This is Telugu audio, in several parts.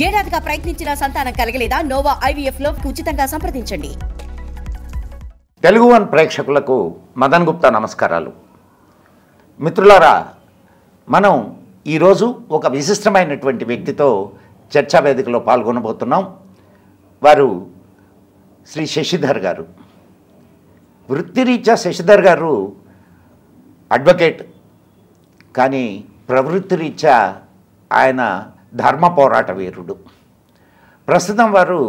ఏడాదిగా ప్రయత్నించిన సంతానం కలగలేదా? నోవా IVF లో ఉచితంగా సంప్రదించండి. తెలుగు వన్ ప్రేక్షకులకు మదన్ గుప్తా నమస్కారాలు. మిత్రులారా, మనం ఈరోజు ఒక విశిష్టమైనటువంటి వ్యక్తితో చర్చా వేదికలో పాల్గొనబోతున్నాం. వారు శ్రీ శశిధర్ గారు. వృత్తిరీత్యా శశిధర్ గారు అడ్వకేట్, కానీ ప్రవృత్తిరీత్యా ఆయన ధర్మ పోరాట వీరుడు. ప్రస్తుతం వారు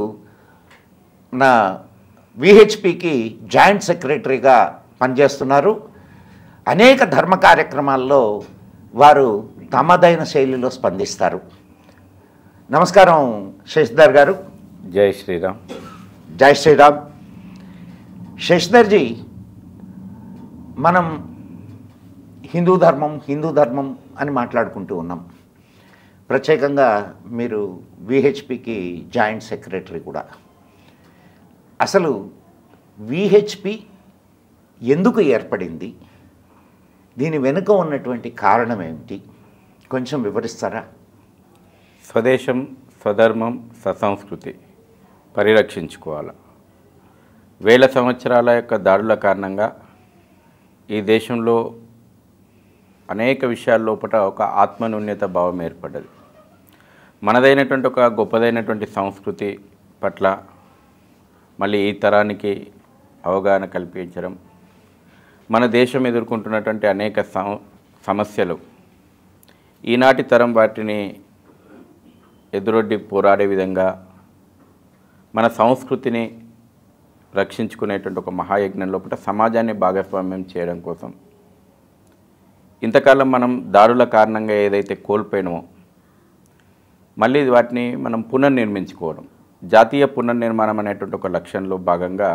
నా VHPకి జాయింట్ సెక్రటరీగా పనిచేస్తున్నారు. అనేక ధర్మ కార్యక్రమాల్లో వారు తమదైన శైలిలో స్పందిస్తారు. నమస్కారం శశిధర్ గారు. జై శ్రీరామ్. జై శ్రీరామ్. శశిధర్జీ, మనం హిందూ ధర్మం అని మాట్లాడుకుంటూ ఉన్నాం. ప్రత్యేకంగా మీరు VHPకి జాయింట్ సెక్రటరీ కూడా. అసలు VHP ఎందుకు ఏర్పడింది? దీని వెనుక ఉన్నటువంటి కారణం ఏమిటి? కొంచెం వివరిస్తారా? స్వదేశం, స్వధర్మం, ససంస్కృతి పరిరక్షించుకోవాలి. వేల సంవత్సరాల యొక్క దాడుల కారణంగా ఈ దేశంలో అనేక విషయాల లోపల ఒక ఆత్మన్యూన్యత భావం ఏర్పడ్డది. మనదైనటువంటి ఒక గొప్పదైనటువంటి సంస్కృతి పట్ల మళ్ళీ ఈ తరానికి అవగాహన కల్పించడం, మన దేశం ఎదుర్కొంటున్నటువంటి అనేక సమస్యలు ఈనాటి తరం వాటిని ఎదురొడ్డి పోరాడే విధంగా మన సంస్కృతిని రక్షించుకునేటువంటి ఒక మహాయజ్ఞం లోపల సమాజాన్ని భాగస్వామ్యం చేయడం కోసం ఇంతకాలం మనం దాడుల కారణంగా ఏదైతే కోల్పోయినామో మళ్ళీ వాటిని మనం పునర్నిర్మించుకోవడం, జాతీయ పునర్నిర్మాణం అనేటువంటి ఒక లక్ష్యంలో భాగంగా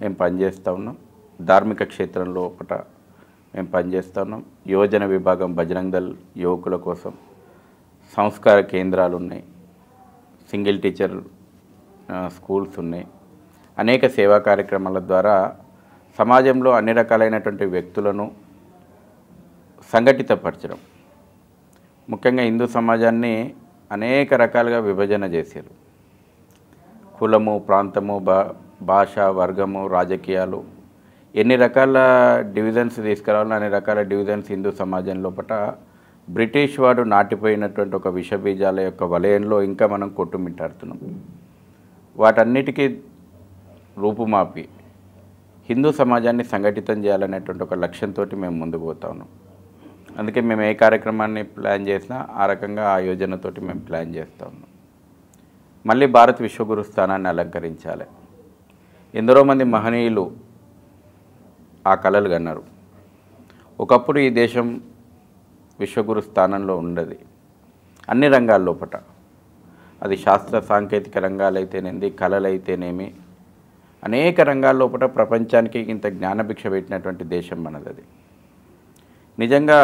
మేము పనిచేస్తూ ఉన్నాం. ధార్మిక క్షేత్రంలో ఒకట మేము పనిచేస్తూ ఉన్నాం. యువజన విభాగం బజరంగ్ దళ్ యువకుల కోసం సంస్కార కేంద్రాలు ఉన్నాయి, సింగిల్ టీచర్ స్కూల్స్ ఉన్నాయి. అనేక సేవా కార్యక్రమాల ద్వారా సమాజంలో అన్ని రకాలైనటువంటి వ్యక్తులను సంఘటితపరచడం. ముఖ్యంగా హిందూ సమాజాన్ని అనేక రకాలుగా విభజన చేశారు. కులము, ప్రాంతము, భాష, వర్గము, రాజకీయాలు, ఎన్ని రకాల డివిజన్స్ తీసుకురావాలో అన్ని రకాల డివిజన్స్ హిందూ సమాజం లోపల బ్రిటిష్ వాడు నాటిపోయినటువంటి ఒక విషబీజాల యొక్క వలయంలో ఇంకా మనం కొట్టుమిట్టాడుతున్నాం. వాటన్నిటికీ రూపుమాపి హిందూ సమాజాన్ని సంఘటితం చేయాలనేటువంటి ఒక లక్ష్యంతో మేము ముందుకు పోతా ఉన్నాం. అందుకే మేము ఏ కార్యక్రమాన్ని ప్లాన్ చేసినా ఆ రకంగా ఆ యోజనతోటి మేము ప్లాన్ చేస్తూ ఉన్నాం. మళ్ళీ భారత్ విశ్వగురు స్థానాన్ని అలంకరించాలి. ఎందరో మంది మహనీయులు ఆ కలలు కన్నారు. ఒకప్పుడు ఈ దేశం విశ్వగురు స్థానంలో ఉండదు. అన్ని రంగాల లోపట, అది శాస్త్ర సాంకేతిక రంగాలైతేనేది, కళలైతేనేమి, అనేక రంగాల లోపల ప్రపంచానికి ఇంత జ్ఞానభిక్ష పెట్టినటువంటి దేశం మనది. అది నిజంగా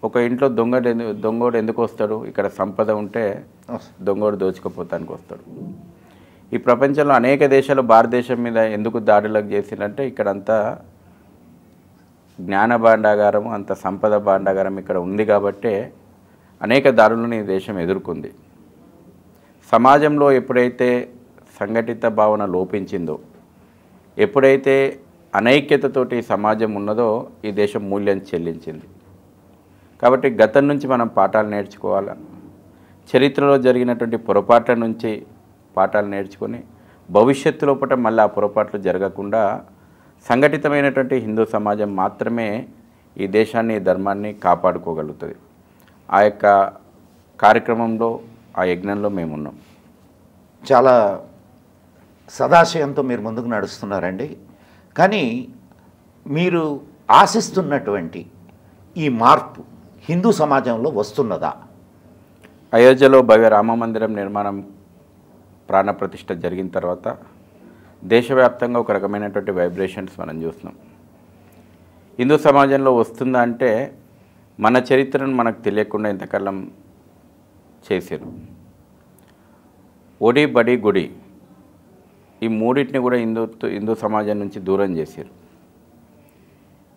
ఒక ఇంట్లో దొంగోడు ఎందుకు వస్తాడు? ఇక్కడ సంపద ఉంటే దొంగోడు దోచుకుపోతానికి వస్తాడు. ఈ ప్రపంచంలో అనేక దేశాలు భారతదేశం మీద ఎందుకు దాడులకు చేసిందంటే ఇక్కడంతా జ్ఞాన భాండాగారం, అంత సంపద భాండాగారం ఇక్కడ ఉంది కాబట్టే అనేక దాడులను ఈ దేశం ఎదుర్కొంది. సమాజంలో ఎప్పుడైతే సంఘటిత భావన లోపించిందో, ఎప్పుడైతే అనైక్యతతోటి సమాజం ఉన్నదో ఈ దేశం మూల్యం చెల్లించింది. కాబట్టి గతం నుంచి మనం పాఠాలు నేర్చుకోవాలి. చరిత్రలో జరిగినటువంటి పొరపాట్ల నుంచి పాఠాలు నేర్చుకొని భవిష్యత్తు లోపల మళ్ళీ ఆ పొరపాట్లు జరగకుండా సంఘటితమైనటువంటి హిందూ సమాజం మాత్రమే ఈ దేశాన్ని, ఈ ధర్మాన్ని కాపాడుకోగలుగుతుంది. ఆ యొక్క కార్యక్రమంలో, ఆ యజ్ఞంలో మేమున్నాం. చాలా సదాశయంతో మీరు ముందుకు నడుస్తున్నారండి. కానీ మీరు ఆశిస్తున్నటువంటి ఈ మార్పు హిందూ సమాజంలో వస్తున్నదా? అయోధ్యలో భవ్య రామ మందిరం నిర్మాణం ప్రాణప్రతిష్ఠ జరిగిన తర్వాత దేశవ్యాప్తంగా ఒక రకమైనటువంటి వైబ్రేషన్స్ మనం చూస్తున్నాం. హిందూ సమాజంలో వస్తుందా అంటే మన చరిత్రను మనకు తెలియకుండా ఇంతకాలం చేశారు. ఒడి, బడి, గుడి, ఈ మూడింటిని కూడా హిందూ సమాజం నుంచి దూరం చేశారు.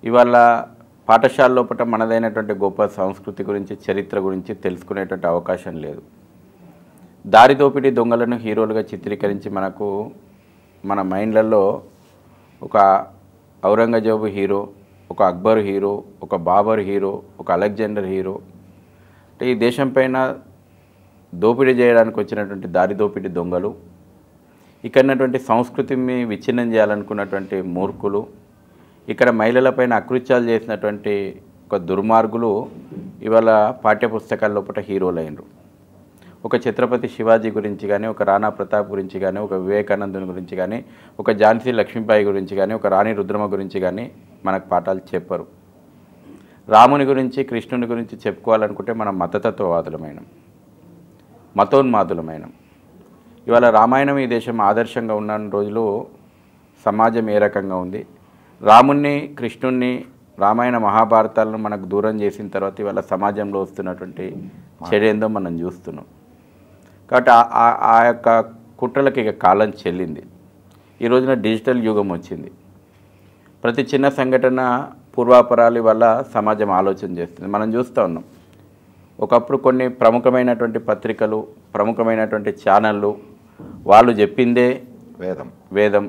ఇవాళ పాఠశాల లోపల మనదైనటువంటి గొప్ప సంస్కృతి గురించి, చరిత్ర గురించి తెలుసుకునేటువంటి అవకాశం లేదు. దారి దోపిడీ దొంగలను హీరోలుగా చిత్రీకరించి మనకు మన మైండ్లలో ఒక ఔరంగజేబు హీరో, ఒక అక్బర్ హీరో, ఒక బాబర్ హీరో, ఒక అలెగ్జాండర్ హీరో. అంటే ఈ దేశం పైన దోపిడీ చేయడానికి వచ్చినటువంటి దారి దోపిడీ దొంగలు, ఇక్కడ ఉన్నటువంటి సంస్కృతిని విచ్ఛిన్నం చేయాలనుకున్నటువంటి మూర్ఖులు, ఇక్కడ మహిళలపైన అకృత్యాలు చేసినటువంటి ఒక దుర్మార్గులు ఇవాళ పాఠ్యపుస్తకాల లోపల హీరోలు అయినరు. ఒక ఛత్రపతి శివాజీ గురించి కానీ, ఒక రాణా ప్రతాప్ గురించి కానీ, ఒక వివేకానందుని గురించి కానీ, ఒక ఝాన్సీ లక్ష్మీబాయి గురించి కానీ, ఒక రాణి రుద్రమ గురించి కానీ మనకు పాఠాలు చెప్పరు. రాముని గురించి, కృష్ణుని గురించి చెప్పుకోవాలనుకుంటే మనం మతతత్వవాదులమైన, మతోన్మాదులమైన. ఇవాళ రామాయణం ఈ దేశం ఆదర్శంగా ఉన్న రోజులు సమాజం ఏ రకంగా ఉంది, రాముణ్ణి, కృష్ణుణ్ణి, రామాయణ మహాభారతాలను మనకు దూరం చేసిన తర్వాత ఇవాళ సమాజంలో వస్తున్నటువంటి చెడేందో మనం చూస్తున్నాం. కాబట్టి ఆ యొక్క కుట్రలకి ఇక కాలం చెల్లింది. ఈ రోజున డిజిటల్ యుగం వచ్చింది. ప్రతి చిన్న సంఘటన పూర్వాపరాలు వల్ల సమాజం ఆలోచన చేస్తుంది. మనం చూస్తూ ఉన్నాం. ఒకప్పుడు కొన్ని ప్రముఖమైనటువంటి పత్రికలు, ప్రముఖమైనటువంటి ఛానళ్ళు వాళ్ళు చెప్పిందే వేదం,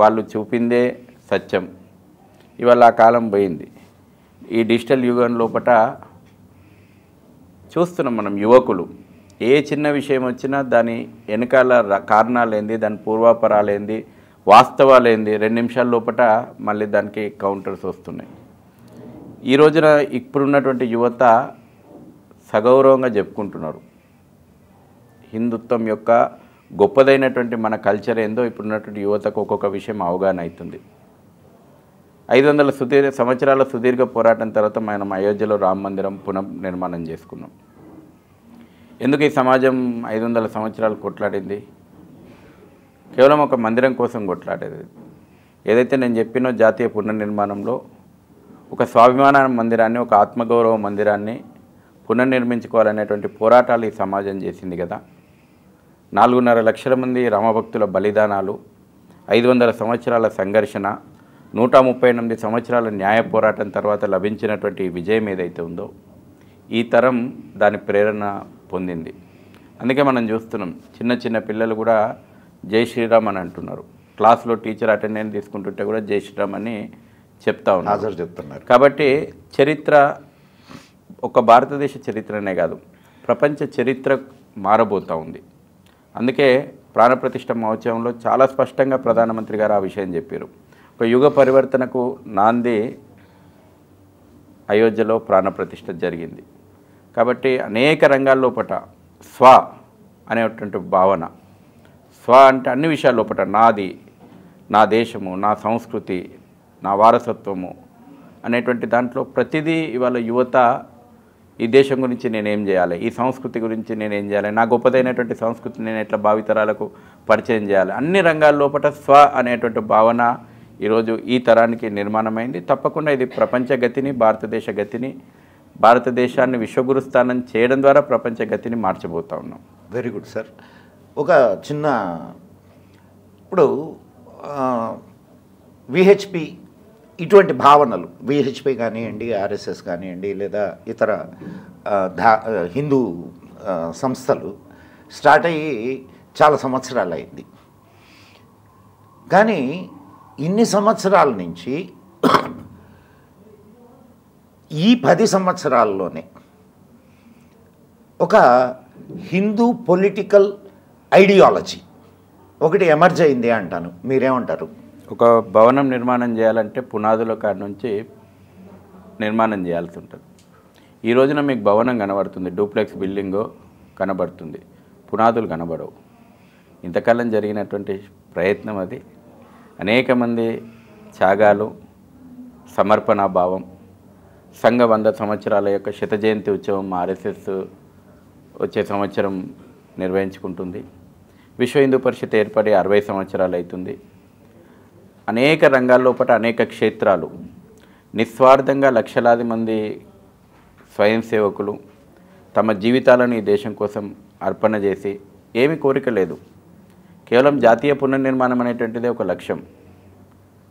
వాళ్ళు చూపిందే సత్యం. ఇవాళ ఆ కాలం పోయింది. ఈ డిజిటల్ యుగం లోపల చూస్తున్నాం మనం యువకులు ఏ చిన్న విషయం వచ్చినా దాని వెనకాల కారణాలు ఏంది, దాని పూర్వాపరాలు ఏంది, వాస్తవాలు ఏంది, 2 నిమిషాల లోపల మళ్ళీ దానికి కౌంటర్స్ వస్తున్నాయి. ఈ రోజున ఇప్పుడున్నటువంటి యువత సగౌరవంగా చెప్పుకుంటున్నారు. హిందుత్వం యొక్క గొప్పదైనటువంటి మన కల్చర్ ఏందో ఇప్పుడున్నటువంటి యువతకు ఒక్కొక్క విషయం అవగాహన అవుతుంది. 500 సంవత్సరాల సుదీర్ఘ పోరాటం తర్వాత మనం అయోధ్యలో రామ మందిరం పునర్నిర్మాణం చేసుకున్నాం. ఎందుకు ఈ సమాజం 500 సంవత్సరాలు కొట్లాడింది? కేవలం ఒక మందిరం కోసం కొట్లాడేది. ఏదైతే నేను చెప్పినో జాతీయ పునర్నిర్మాణంలో ఒక స్వాభిమాన మందిరాన్ని, ఒక ఆత్మగౌరవ మందిరాన్ని పునర్నిర్మించుకోవాలనేటువంటి పోరాటాలు ఈ సమాజం చేసింది కదా. 4.5 లక్షల మంది రామభక్తుల బలిదానాలు, 500 సంవత్సరాల సంఘర్షణ, 138 సంవత్సరాల న్యాయ పోరాటం తర్వాత లభించినటువంటి విజయం ఏదైతే ఉందో ఈ తరం దాని ప్రేరణ పొందింది. అందుకే మనం చూస్తున్నాం చిన్న చిన్న పిల్లలు కూడా జై శ్రీరామ్ అని అంటున్నారు. క్లాస్లో టీచర్ అటెండెన్స్ తీసుకుంటుంటే కూడా జై శ్రీరామ్ అని చెప్తున్నారు. కాబట్టి చరిత్ర ఒక భారతదేశ చరిత్రనే కాదు, ప్రపంచ చరిత్ర మారబోతూ ఉంది. అందుకే ప్రాణప్రతిష్ఠ మహోత్సవంలో చాలా స్పష్టంగా ప్రధానమంత్రి గారు ఆ విషయం చెప్పారు. ఒక యుగ పరివర్తనకు నాంది అయోధ్యలో ప్రాణప్రతిష్ఠ జరిగింది. కాబట్టి అనేక రంగాల్లోపట స్వ అనేటువంటి భావన, స్వ అంటే అన్ని విషయాల లోపట నాది, నా దేశము, నా సంస్కృతి, నా వారసత్వము అనేటువంటి దాంట్లో ప్రతిదీ ఇవాళ యువత ఈ దేశం గురించి నేనేం చేయాలి, ఈ సంస్కృతి గురించి నేనేం చేయాలి, నా గొప్పదైనటువంటి సంస్కృతిని నేను ఎట్లా భావితరాలకు పరిచయం చేయాలి, అన్ని రంగాల లోపల స్వ అనేటువంటి భావన ఈరోజు ఈ తరానికి నిర్మాణమైంది. తప్పకుండా ఇది ప్రపంచ గతిని, భారతదేశ గతిని, భారతదేశాన్ని విశ్వగురుస్థానం చేయడం ద్వారా ప్రపంచ గతిని మార్చబోతా ఉన్నాం. Very good sir. ఒక చిన్న ఇప్పుడు విహెచ్పి ఇటువంటి భావనలు, విహెచ్పి కానివ్వండి, ఆర్ఎస్ఎస్ కానివ్వండి, లేదా ఇతర హిందూ సంస్థలు స్టార్ట్ అయ్యి చాలా సంవత్సరాలు అయింది. కానీ ఇన్ని సంవత్సరాల నుంచి ఈ 10 సంవత్సరాల్లోనే ఒక హిందూ పొలిటికల్ ఐడియాలజీ ఒకటి ఎమర్జ్ అయింది అంటాను. మీరేమంటారు? ఒక భవనం నిర్మాణం చేయాలంటే పునాదుల కాడ నుంచి నిర్మాణం చేయాల్సి ఉంటుంది. ఈ రోజున మీకు భవనం కనబడుతుంది, డూప్లెక్స్ బిల్డింగో కనబడుతుంది, పునాదులు కనబడవు. ఇంతకాలం జరిగినటువంటి ప్రయత్నం అది. అనేక మంది త్యాగాలు, సమర్పణాభావం, సంఘ 100 సంవత్సరాల యొక్క శత జయంతి ఉత్సవం ఆర్ఎస్ఎస్ వచ్చే సంవత్సరం నిర్వహించుకుంటుంది. విశ్వ హిందూ పరిషత్ ఏర్పడి 60 సంవత్సరాలు అవుతుంది. అనేక రంగాల్లోపట అనేక క్షేత్రాలు నిస్వార్థంగా లక్షలాది మంది స్వయం సేవకులు తమ జీవితాలను ఈ దేశం కోసం అర్పణ చేసి ఏమీ కోరిక లేదు, కేవలం జాతీయ పునర్నిర్మాణం అనేటువంటిదే ఒక లక్ష్యం.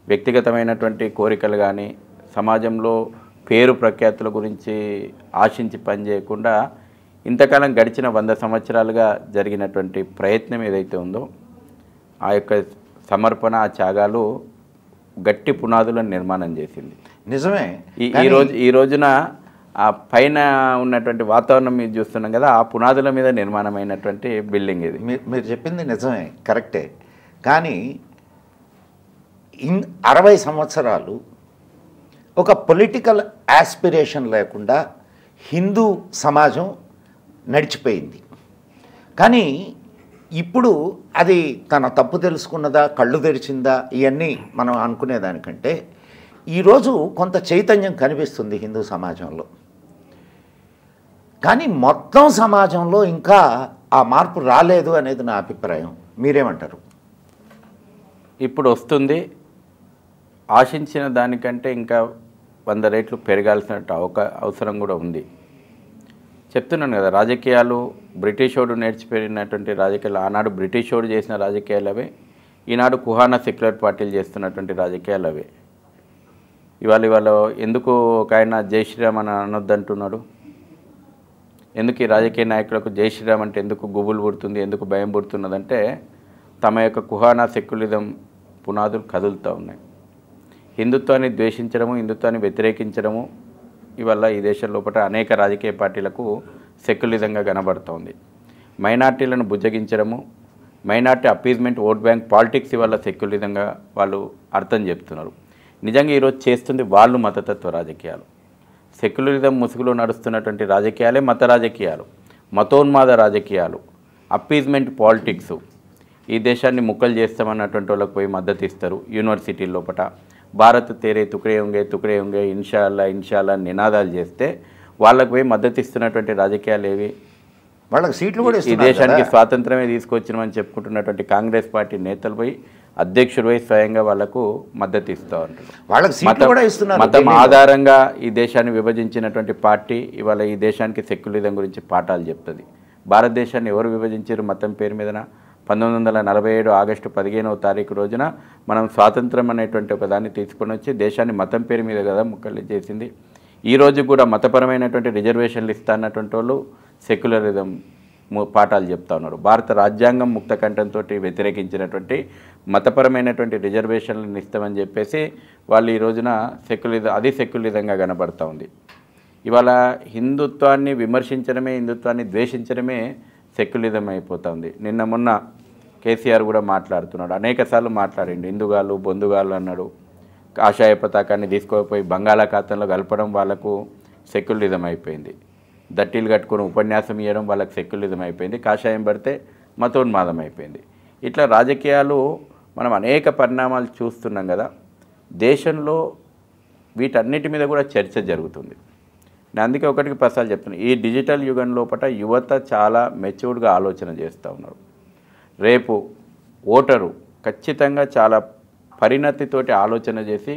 వ్యక్తిగతమైనటువంటి కోరికలు కానీ సమాజంలో పేరు ప్రఖ్యాతుల గురించి ఆశించి పనిచేయకుండా ఇంతకాలం గడిచిన 100 సంవత్సరాలుగా జరిగినటువంటి ప్రయత్నం ఏదైతే ఉందో ఆ యొక్క సమర్పణ, ఆ త్యాగాలు గట్టి పునాదులను నిర్మాణం చేసింది. నిజమే. ఈ రోజున ఆ పైన ఉన్నటువంటి వాతావరణం మీరు చూస్తున్నాం కదా, ఆ పునాదుల మీద నిర్మాణమైనటువంటి బిల్డింగ్ ఇది. మీరు చెప్పింది నిజమే, కరెక్టే. కానీ 60 సంవత్సరాలు ఒక పొలిటికల్ యాస్పిరేషన్ లేకుండా హిందూ సమాజం నడిచిపోయింది. కానీ ఇప్పుడు అది తన తప్పు తెలుసుకున్నదా, కళ్ళు తెరిచిందా, ఇవన్నీ మనం అనుకునేదానికంటే ఈరోజు కొంత చైతన్యం కనిపిస్తుంది హిందూ సమాజంలో. కానీ మొత్తం సమాజంలో ఇంకా ఆ మార్పు రాలేదు అనేది నా అభిప్రాయం. మీరేమంటారు? ఇప్పుడు వస్తుంది. ఆశించిన దానికంటే ఇంకా 100 రెట్లు పెరగాల్సిన అవసరం కూడా ఉంది. చెప్తున్నాను కదా, రాజకీయాలు బ్రిటిషోడు నేర్చిపోయినటువంటి రాజకీయాలు, ఆనాడు బ్రిటిషోడు చేసిన రాజకీయాలు అవే, ఈనాడు కుహానా సెక్యులర్ పార్టీలు చేస్తున్నటువంటి రాజకీయాలు అవే. ఇవాళ ఎందుకు ఒక ఆయన జై శ్రీరామ్ అని అనొద్దంటున్నాడు? ఎందుకు ఈ రాజకీయ నాయకులకు జై శ్రీరామ్ అంటే ఎందుకు గుబులు పుడుతుంది, ఎందుకు భయం పుడుతున్నదంటే తమ యొక్క కుహానా సెక్యులిజం పునాదులు కదులుతూ ఉన్నాయి. హిందుత్వాన్ని ద్వేషించడము, హిందుత్వాన్ని వ్యతిరేకించడము ఇవల్ల ఈ దేశం లోపల అనేక రాజకీయ పార్టీలకు సెక్యులిజంగా కనబడుతోంది. మైనార్టీలను బుజ్జగించడము, minority appeasement, vote bank politics ఇవల్ల సెక్యులిజంగా వాళ్ళు అర్థం చెప్తున్నారు. నిజంగా ఈరోజు చేస్తుంది వాళ్ళు మతతత్వ రాజకీయాలు. సెక్యులరిజం ముసుగులో నడుస్తున్నటువంటి రాజకీయాలే మత రాజకీయాలు, మతోన్మాద రాజకీయాలు, అప్పీజ్మెంట్ పాలిటిక్స్. ఈ దేశాన్ని ముక్కలు చేస్తామన్నటువంటి వాళ్ళకి పోయి మద్దతు ఇస్తారు. యూనివర్సిటీ లోపల భారత్ తేరే తుకడే ఉంగే ఇన్షాల్లా నినాదాలు చేస్తే వాళ్ళకు పోయి మద్దతు ఇస్తున్నటువంటి రాజకీయాలు ఏవి? వాళ్ళకి సీట్లు కూడా ఈ దేశానికి స్వాతంత్రమే తీసుకొచ్చినామని చెప్పుకుంటున్నటువంటి కాంగ్రెస్ పార్టీ నేతలు పోయి అధ్యక్షుడు పోయి స్వయంగా వాళ్లకు మద్దతు ఇస్తూ ఉంటారు. మతం ఆధారంగా ఈ దేశాన్ని విభజించినటువంటి పార్టీ ఇవాళ ఈ దేశానికి సెక్యులరిజం గురించి పాఠాలు చెప్తుంది. భారతదేశాన్ని ఎవరు విభజించారు మతం పేరు మీదన? 1947 ఆగస్టు 15వ తారీఖు రోజున మనం స్వాతంత్రం అనేటువంటి ఒక దాన్ని తీసుకొని వచ్చి దేశాన్ని మతం పేరు మీద కదా ముక్కలు చేసింది. ఈరోజు కూడా మతపరమైనటువంటి రిజర్వేషన్లు ఇస్తా అన్నటువంటి వాళ్ళు సెక్యులరిజం పాఠాలు చెప్తా ఉన్నారు. భారత రాజ్యాంగం ముక్త కంఠంతో వ్యతిరేకించినటువంటి మతపరమైనటువంటి రిజర్వేషన్లను ఇస్తామని చెప్పేసి వాళ్ళు ఈ రోజున సెక్యులరిజంగా కనబడుతూ ఉంది. ఇవాళ హిందుత్వాన్ని విమర్శించడమే, హిందుత్వాన్ని ద్వేషించడమే సెక్యులరిజం అయిపోతుంది. నిన్న మొన్న కేసీఆర్ కూడా మాట్లాడుతున్నాడు, అనేకసార్లు మాట్లాడిండు. హిందుగాళ్ళు బొందుగాళ్ళు అన్నాడు. కాషాయ పతాకాన్ని తీసుకుపోయి బంగాళాఖాతంలో కలపడం వాళ్ళకు సెక్యులరిజం అయిపోయింది. దట్టీలు కట్టుకొని ఉపన్యాసం ఇవ్వడం వాళ్ళకి సెక్యులరిజం అయిపోయింది. కాషాయం పడితే మతోన్మాదం అయిపోయింది. ఇట్లా రాజకీయాలు మనం అనేక పరిణామాలు చూస్తున్నాం కదా. దేశంలో వీటన్నిటి మీద కూడా చర్చ జరుగుతుంది. నేను అందుకే ఒకటికి పసాలు చెప్తున్నాను, ఈ డిజిటల్ యుగం లోపల యువత చాలా మెచ్యూర్డ్గా ఆలోచన చేస్తూ ఉన్నారు. రేపు ఓటరు ఖచ్చితంగా చాలా పరిణతితోటి ఆలోచన చేసి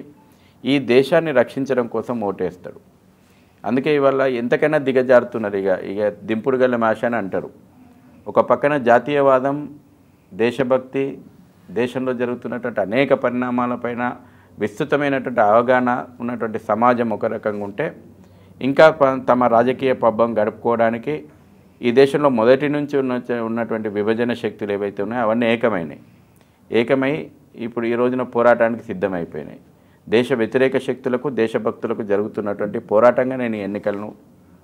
ఈ దేశాన్ని రక్షించడం కోసం ఓటేస్తాడు. అందుకే ఇవాళ ఎంతకైనా దిగజారుతున్నారు. ఇక దింపుడు గల్ల మాష అని అంటారు. ఒక పక్కన జాతీయవాదం, దేశభక్తి, దేశంలో జరుగుతున్నటువంటి అనేక పరిణామాలపైన విస్తృతమైనటువంటి అవగాహన ఉన్నటువంటి సమాజం ఒక రకంగా ఉంటే, ఇంకా తమ రాజకీయ పబ్బం గడుపుకోవడానికి ఈ దేశంలో మొదటి నుంచి ఉన్నటువంటి విభజన శక్తులు ఏవైతే ఉన్నాయో అవన్నీ ఏకమై ఇప్పుడు ఈ రోజున పోరాటానికి సిద్ధమైపోయినాయి. దేశ వ్యతిరేక శక్తులకు, దేశభక్తులకు జరుగుతున్నటువంటి పోరాటంగా నేను ఈ ఎన్నికలను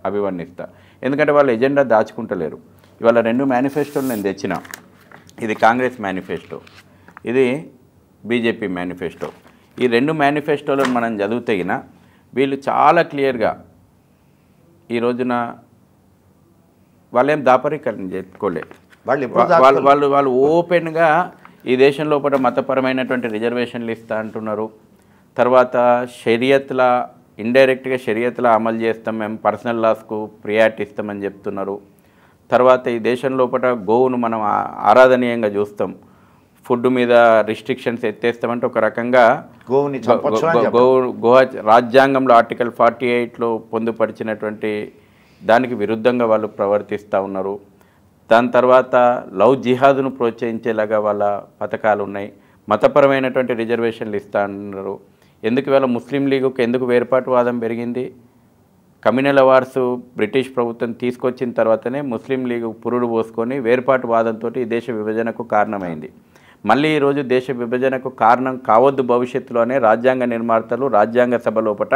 అభివర్ణిస్తాను. ఎందుకంటే వాళ్ళు ఎజెండా దాచుకుంటలేరు. ఇవాళ 2 మేనిఫెస్టోలు నేను తెచ్చిన. ఇది కాంగ్రెస్ మేనిఫెస్టో, ఇది బీజేపీ మేనిఫెస్టో. ఈ 2 మేనిఫెస్టోలను మనం చదివితేగిన వీళ్ళు చాలా క్లియర్గా ఈ రోజున వాళ్ళేం దాపరీకరణ చేసుకోలేదు. వాళ్ళు ఓపెన్గా ఈ దేశం లోపల మతపరమైనటువంటి రిజర్వేషన్లు ఇస్తా అంటున్నారు. తర్వాత షరియత్లా ఇండైరెక్ట్గా షరియత్లా అమలు చేస్తాం, మేము పర్సనల్ లాస్కు ప్రియారిటీ ఇస్తామని చెప్తున్నారు. తర్వాత ఈ దేశం లోపల గోవును మనం ఆరాధనీయంగా చూస్తాం, ఫుడ్ మీద రిస్ట్రిక్షన్స్ ఎత్తేస్తామంటే ఒక రకంగా గో రాజ్యాంగంలో ఆర్టికల్ 48లో పొందుపరిచినటువంటి దానికి విరుద్ధంగా వాళ్ళు ప్రవర్తిస్తూ ఉన్నారు. దాని తర్వాత లవ్ జిహాదును ప్రోత్సహించేలాగా వాళ్ళ పథకాలు ఉన్నాయి. మతపరమైనటువంటి రిజర్వేషన్లు ఇస్తా అన్నారు. ఎందుకు ఇవాళ ముస్లిం లీగుకు ఎందుకు వేర్పాటువాదం పెరిగింది? కమ్యూనల్ అవార్డ్స్ బ్రిటిష్ ప్రభుత్వం తీసుకొచ్చిన తర్వాతనే ముస్లిం లీగ్ పురుడు పోసుకొని వేర్పాటు వాదంతో ఈ దేశ విభజనకు కారణమైంది. మళ్ళీ ఈరోజు దేశ విభజనకు కారణం కావద్దు భవిష్యత్తులోనే రాజ్యాంగ నిర్మాతలు రాజ్యాంగ సభ లోపట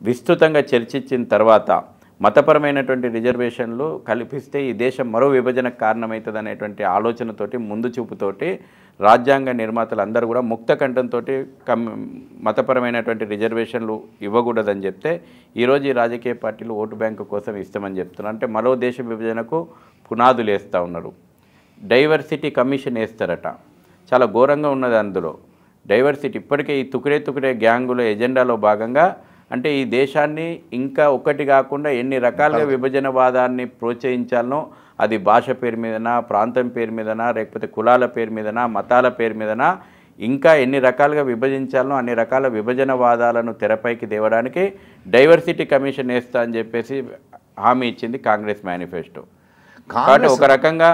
విస్తృతంగా చర్చించిన తర్వాత మతపరమైనటువంటి రిజర్వేషన్లు కల్పిస్తే ఈ దేశం మరో విభజనకు కారణమవుతుంది అనేటువంటి ఆలోచనతోటి ముందు చూపుతోటి రాజ్యాంగ నిర్మాతలు అందరూ కూడా ముక్త కంఠంతో మతపరమైనటువంటి రిజర్వేషన్లు ఇవ్వకూడదని చెప్తే ఈరోజు ఈ రాజకీయ పార్టీలు ఓటు బ్యాంకు కోసం ఇస్తామని చెప్తున్నారు. అంటే మరో దేశ విభజనకు పునాదులు వేస్తూ ఉన్నారు. డైవర్సిటీ కమిషన్ వేస్తారట, చాలా ఘోరంగా ఉన్నది అందులో. డైవర్సిటీ ఇప్పటికే ఈ తుకుడే గ్యాంగుల ఎజెండాలో భాగంగా అంటే ఈ దేశాన్ని ఇంకా ఒకటి కాకుండా ఎన్ని రకాలుగా విభజనవాదాన్ని ప్రోత్సహించాలనో, అది భాష పేరు మీదనా, ప్రాంతం పేరు మీదనా, లేకపోతే కులాల పేరు మీదనా, మతాల పేరు మీదనా, ఇంకా ఎన్ని రకాలుగా విభజించాలనో అన్ని రకాల విభజనవాదాలను తెరపైకి తేవడానికి డైవర్సిటీ కమిషన్ వేస్తా అని చెప్పేసి హామీ ఇచ్చింది కాంగ్రెస్ మేనిఫెస్టో. కాబట్టి ఒక రకంగా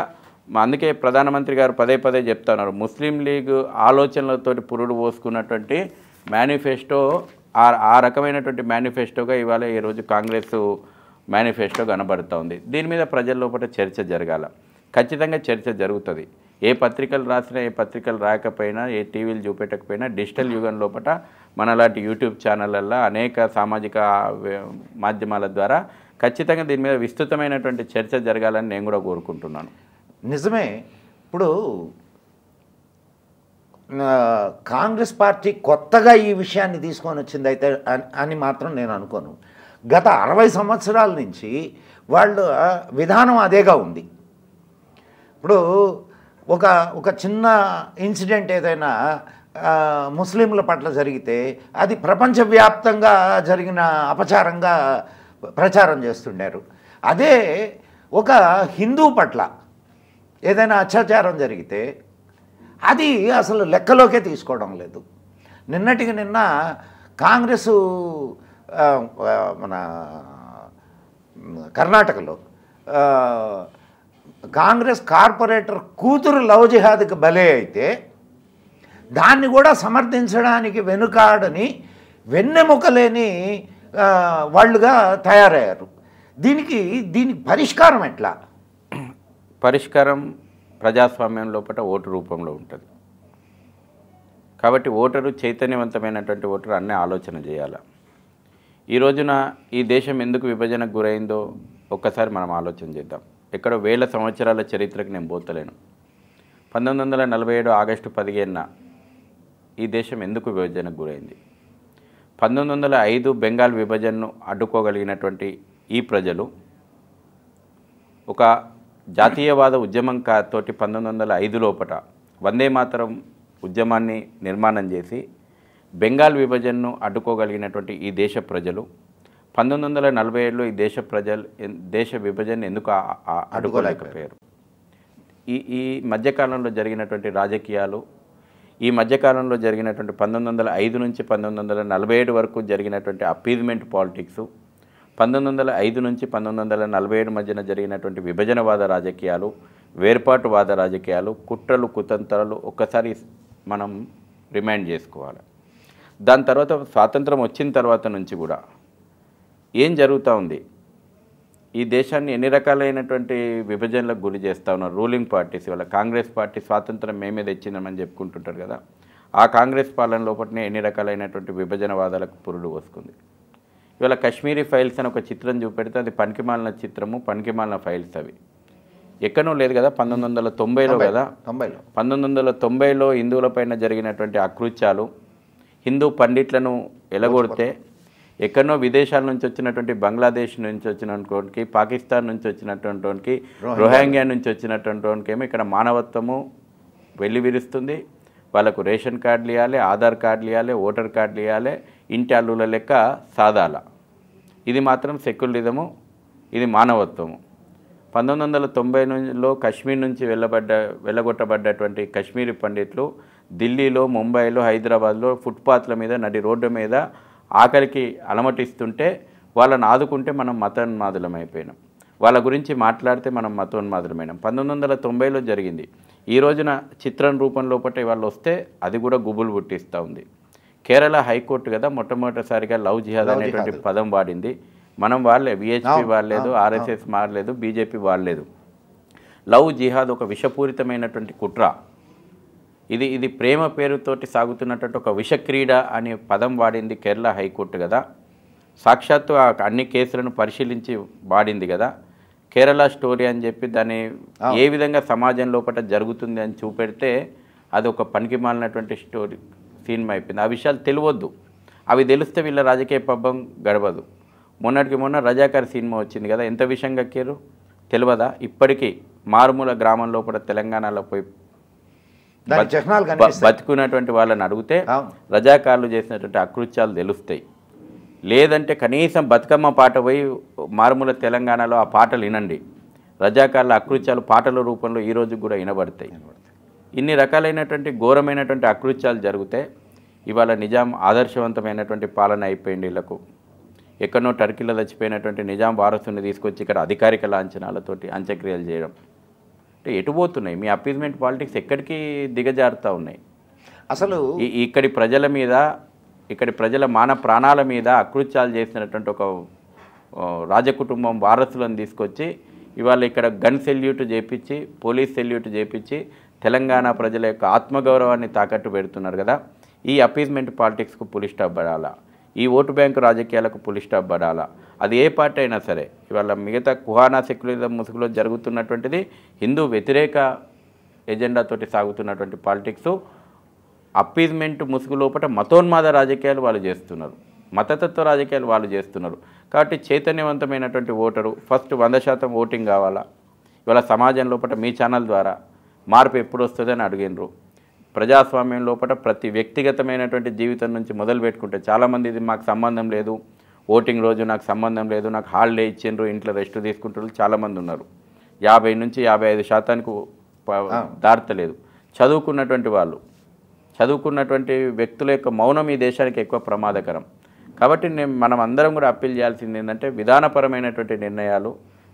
అందుకే ప్రధానమంత్రి గారు పదే పదే చెప్తున్నారు, ముస్లిం లీగ్ ఆలోచనలతోటి పురుడు పోసుకున్నటువంటి మేనిఫెస్టో ఆ రకమైనటువంటి మేనిఫెస్టోగా ఇవాళ ఈరోజు కాంగ్రెస్ మేనిఫెస్టో కనబడుతూ ఉంది. దీని మీద ప్రజల లోపల చర్చ జరగాల, ఖచ్చితంగా చర్చ జరుగుతుంది. ఏ పత్రికలు రాసినా, ఏ పత్రికలు రాకపోయినా, ఏ టీవీలు చూపెట్టకపోయినా డిజిటల్ యుగం లోపల మనలాంటి యూట్యూబ్ ఛానళ్ళల్లో అనేక సామాజిక మాధ్యమాల ద్వారా ఖచ్చితంగా దీని మీద విస్తృతమైనటువంటి చర్చ జరగాలని నేను కూడా కోరుకుంటున్నాను. నిజమే. ఇప్పుడు కాంగ్రెస్ పార్టీ కొత్తగా ఈ విషయాన్ని తీసుకొని వచ్చింది అయితే అని మాత్రం నేను అనుకోను. గత 60 సంవత్సరాల నుంచి వాళ్ళ విధానం అదేగా ఉంది. ఇప్పుడు ఒక చిన్న ఇన్సిడెంట్ ఏదైనా ముస్లింల పట్ల జరిగితే అది ప్రపంచవ్యాప్తంగా జరిగిన అపచారంగా ప్రచారం చేస్తుండారు. అదే ఒక హిందూ పట్ల ఏదైనా అత్యాచారం జరిగితే అది అసలు లెక్కలోకే తీసుకోవడం లేదు. నిన్నటికి నిన్న కాంగ్రెస్ మన కర్ణాటకలో కాంగ్రెస్ కార్పొరేటర్ కూతురు లవ్ జిహాద్కి బలే అయితే దాన్ని కూడా సమర్థించడానికి వెనుకాడని వెన్నెముకలేని వాళ్ళుగా తయారయ్యారు. దీనికి పరిష్కారం ఎట్లా? పరిష్కారం ప్రజాస్వామ్యం లోపల ఓటు రూపంలో ఉంటుంది. కాబట్టి ఓటరు చైతన్యవంతమైనటువంటి ఓటరు అన్నీ ఆలోచన చేయాలి. ఈ రోజున ఈ దేశం ఎందుకు విభజనకు గురైందో ఒక్కసారి మనం ఆలోచన చేద్దాం. ఎక్కడో 1000 సంవత్సరాల చరిత్రకు నేను పోతలేను. 1947 ఆగస్టు 15న ఈ దేశం ఎందుకు విభజనకు గురైంది? 1905 బెంగాల్ విభజనను అడ్డుకోగలిగినటువంటి ఈ ప్రజలు ఒక జాతీయవాద ఉద్యమం తోటి 1905 లోపల వందే మాతరం ఉద్యమాన్ని నిర్మాణం చేసి బెంగాల్ విభజనను అడ్డుకోగలిగినటువంటి ఈ దేశ ప్రజలు 1947లో ఈ దేశ విభజన ఎందుకు అడ్డుకోలేకపోయారు? ఈ మధ్యకాలంలో జరిగినటువంటి రాజకీయాలు, ఈ మధ్యకాలంలో జరిగినటువంటి 1905 నుంచి 1947 వరకు జరిగినటువంటి అపీజ్మెంట్ పాలిటిక్స్, 1905 నుంచి 1947 మధ్యన జరిగినటువంటి విభజనవాద రాజకీయాలు, వేర్పాటువాద రాజకీయాలు, కుట్రలు కుతంత్రాలు ఒక్కసారి మనం రిమైండ్ చేసుకోవాలి. దాని తర్వాత స్వాతంత్రం వచ్చిన తర్వాత నుంచి కూడా ఏం జరుగుతూ ఉంది? ఈ దేశాన్ని ఎన్ని రకాలైనటువంటి విభజనలకు గురి చేస్తూ ఉన్నారు రూలింగ్ పార్టీస్. ఇవాళ కాంగ్రెస్ పార్టీ స్వాతంత్రం మేమే తెచ్చిందని చెప్పుకుంటుంటారు కదా, ఆ కాంగ్రెస్ పాలన లోపలనే ఎన్ని రకాలైనటువంటి విభజనవాదాలకు పురుడు పోసుకుంది. ఇవాళ కాశ్మీరీ ఫైల్స్ అని ఒక చిత్రం చూపెడితే అది పనికిమాలిన చిత్రము, పనికిమాలిన ఫైల్స్. అవి ఎక్కడో లేదు కదా, 1990లో కదా, 1990లో హిందువులపైన జరిగినటువంటి అకృత్యాలు, హిందూ పండిట్లను ఎలగొడితే ఎక్కడనో విదేశాల నుంచి వచ్చినటువంటి బంగ్లాదేశ్ నుంచి వచ్చినటువంటి, పాకిస్తాన్ నుంచి వచ్చినటువంటి, రోహింగ్యా నుంచి వచ్చినటువంటి ఏమో ఇక్కడ మానవత్వము వెల్లివిరుస్తుంది. వాళ్ళకు రేషన్ కార్డులు ఇవ్వాలి, ఆధార్ కార్డులు ఇవ్వాలి, ఓటర్ కార్డులు ఇవ్వాలి, ఇంటి అల్లుల లెక్క సాదాల. ఇది మాత్రం సెక్యులరిజము, ఇది మానవత్వము. 1990లో కాశ్మీర్ నుంచి వెళ్ళగొట్టబడ్డటువంటి కాశ్మీరీ పండితులు ఢిల్లీలో, ముంబైలో, హైదరాబాద్లో ఫుట్పాత్ల మీద, నడి రోడ్డు మీద ఆకలికి అలమటిస్తుంటే వాళ్ళని ఆదుకుంటే మనం మతోన్మాదులమైపోయినాం. వాళ్ళ గురించి మాట్లాడితే మనం మతోన్మాదులమైనాం. 1990లో జరిగింది. ఈ రోజున చిత్రం రూపం లోపల వాళ్ళు వస్తే అది కూడా గుబులు పుట్టిస్తూ ఉంది. కేరళ హైకోర్టు కదా మొట్టమొదటిసారిగా లవ్ జిహాద్ అనేటువంటి పదం వాడింది. మనం వాళ్ళే, విహెచ్పి వాడలేదు, ఆర్ఎస్ఎస్ మారలేదు, బీజేపీ వాడలేదు. లవ్ జిహాద్ ఒక విషపూరితమైనటువంటి కుట్ర. ఇది ప్రేమ పేరుతోటి సాగుతున్నటువంటి ఒక విషక్రీడ అనే పదం వాడింది కేరళ హైకోర్టు కదా. సాక్షాత్తు అన్ని కేసులను పరిశీలించి వాడింది కదా. కేరళ స్టోరీ అని చెప్పి దాన్ని ఏ విధంగా సమాజం లోపల జరుగుతుంది అని చూపెడితే అది ఒక పనికి మాలినటువంటి స్టోరీ సినిమా అయిపోయింది. ఆ విషయాలు తెలియవద్దు. అవి తెలిస్తే వీళ్ళ రాజకీయ పబ్బం గడవదు. మొన్నటికి మొన్న రజాకార్ సినిమా వచ్చింది కదా, ఎంత విషయం కక్కారు తెలియదా? ఇప్పటికీ మారుమూల గ్రామం లోపల తెలంగాణలో పోయి బతుకున్నటువంటి వాళ్ళని అడిగితే రజాకారులు చేసినటువంటి అకృత్యాలు తెలుస్తాయి. లేదంటే కనీసం బతుకమ్మ పాట పోయి మారుమూల తెలంగాణలో ఆ పాటలు వినండి. రజాకారుల అకృత్యాలు పాటల రూపంలో ఈరోజు కూడా వినబడతాయి. ఇన్ని రకాలైనటువంటి ఘోరమైనటువంటి అకృత్యాలు జరిగితే ఇవాళ నిజాం ఆదర్శవంతమైనటువంటి పాలన అయిపోయింది. వీళ్ళకు ఎక్కడనో టర్కీలో చచ్చిపోయినటువంటి నిజాం వారసుని తీసుకొచ్చి ఇక్కడ అధికారిక లాంఛనాలతోటి అంత్యక్రియలు చేయడం అంటే ఎటుపోతున్నాయి? మీ అపీజ్మెంట్ పాలిటిక్స్ ఎక్కడికి దిగజారుతూ ఉన్నాయి? అసలు ఇక్కడి ప్రజల మీద, ఇక్కడి ప్రజల మాన ప్రాణాల మీద అకృత్యాలు చేసినటువంటి ఒక రాజకుటుంబం వారసులను తీసుకొచ్చి ఇవాళ ఇక్కడ గన్ సెల్యూట్ చేపించి, పోలీస్ సెల్యూట్ చేపించి తెలంగాణ ప్రజల యొక్క ఆత్మగౌరవాన్ని తాకట్టు పెడుతున్నారు కదా. ఈ అపీజ్మెంట్ పాలిటిక్స్కు పులి స్టాప్ పడాలా? ఈ ఓటు బ్యాంకు రాజకీయాలకు పులి స్టాప్ పడాలా? అది ఏ పార్టీ అయినా సరే. ఇవాళ మిగతా కుహానా సెక్యులరిజం ముసుగులో జరుగుతున్నటువంటిది హిందూ వ్యతిరేక ఎజెండాతోటి సాగుతున్నటువంటి పాలిటిక్స్. అప్పీజ్మెంట్ ముసుగు లోపల మతోన్మాద రాజకీయాలు వాళ్ళు చేస్తున్నారు, మతతత్వ రాజకీయాలు వాళ్ళు చేస్తున్నారు. కాబట్టి చైతన్యవంతమైనటువంటి ఓటరు ఫస్ట్ 100% ఓటింగ్ కావాలా. ఇవాళ సమాజం లోపల మీ ఛానల్ ద్వారా మార్పు ఎప్పుడు వస్తుందని అడిగినరు. ప్రజాస్వామ్యం లోపల ప్రతి వ్యక్తిగతమైనటువంటి జీవితం నుంచి మొదలు పెట్టుకుంటే చాలామంది ఇది మాకు సంబంధం లేదు, ఓటింగ్ రోజు నాకు సంబంధం లేదు, నాకు హాలిడే ఇచ్చిండ్రు, ఇంట్లో రెస్ట్ తీసుకుంటారు చాలామంది ఉన్నారు. 50 నుంచి 55% దాటలేదు. చదువుకున్నటువంటి వాళ్ళు, చదువుకున్నటువంటి వ్యక్తుల యొక్క మౌనం ఈ దేశానికి ఎక్కువ ప్రమాదకరం. కాబట్టి మనం అందరం కూడా అప్పీల్ చేయాల్సింది ఏంటంటే విధానపరమైనటువంటి నిర్ణయాలు,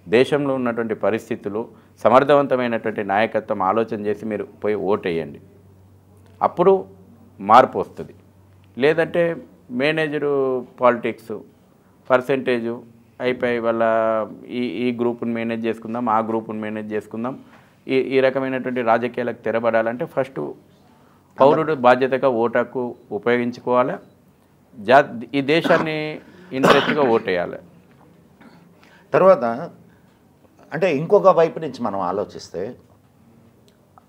దేశంలో ఉన్నటువంటి పరిస్థితులు, సమర్థవంతమైనటువంటి నాయకత్వం ఆలోచన చేసి మీరు పోయి ఓటేయండి. అప్పుడు మార్పు వస్తుంది. లేదంటే మేనేజరు పాలిటిక్స్, పర్సెంటేజు అయిపోయి వాళ్ళ ఈ గ్రూప్ని మేనేజ్ చేసుకుందాం, ఆ గ్రూప్ని మేనేజ్ చేసుకుందాం, ఈ రకమైనటువంటి రాజకీయాలకు తెరబడాలంటే ఫస్ట్ పౌరుడు బాధ్యతగా ఓటాకు ఉపయోగించుకోవాలి. ఈ దేశాన్ని ఇంట్రెస్ట్గా ఓటేయాలి. తర్వాత అంటే ఇంకొక వైపు నుంచి మనం ఆలోచిస్తే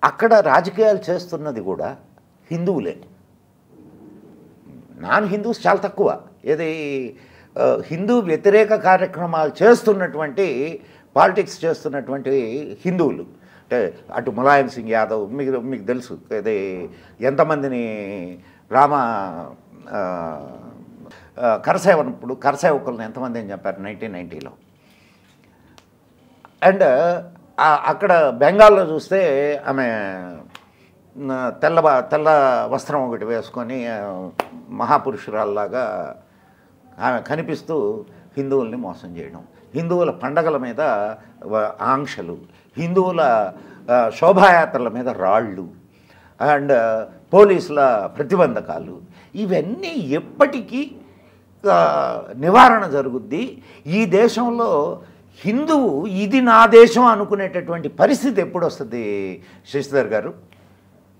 అక్కడ రాజకీయాలు చేస్తున్నది కూడా హిందువులే. నాన్ హిందూస్ చాలా తక్కువ. ఏది హిందూ వ్యతిరేక కార్యక్రమాలు చేస్తున్నటువంటి పాలిటిక్స్ చేస్తున్నటువంటి హిందువులు అంటే అటు ములాయం సింగ్ యాదవ్ మీకు తెలుసు, ఇది ఎంతమందిని కరసేవనప్పుడు కరసేవకులను ఎంతమందిని చెప్పారు 1990లో. అండ్ అక్కడ బెంగాల్లో చూస్తే ఆమె తెల్ల వస్త్రం ఒకటి వేసుకొని మహాపురుషురాల్లాగా ఆమె కనిపిస్తూ హిందువుల్ని మోసం చేయడం, హిందువుల పండగల మీద ఆంక్షలు, హిందువుల శోభాయాత్రల మీద రాళ్ళు అండ్ పోలీసుల ప్రతిబంధకాలు, ఇవన్నీ ఎప్పటికీ నివారణ జరుగుద్ది. ఈ దేశంలో హిందువు ఇది నా దేశం అనుకునేటటువంటి పరిస్థితి ఎప్పుడు వస్తుంది శశిధర్ గారు?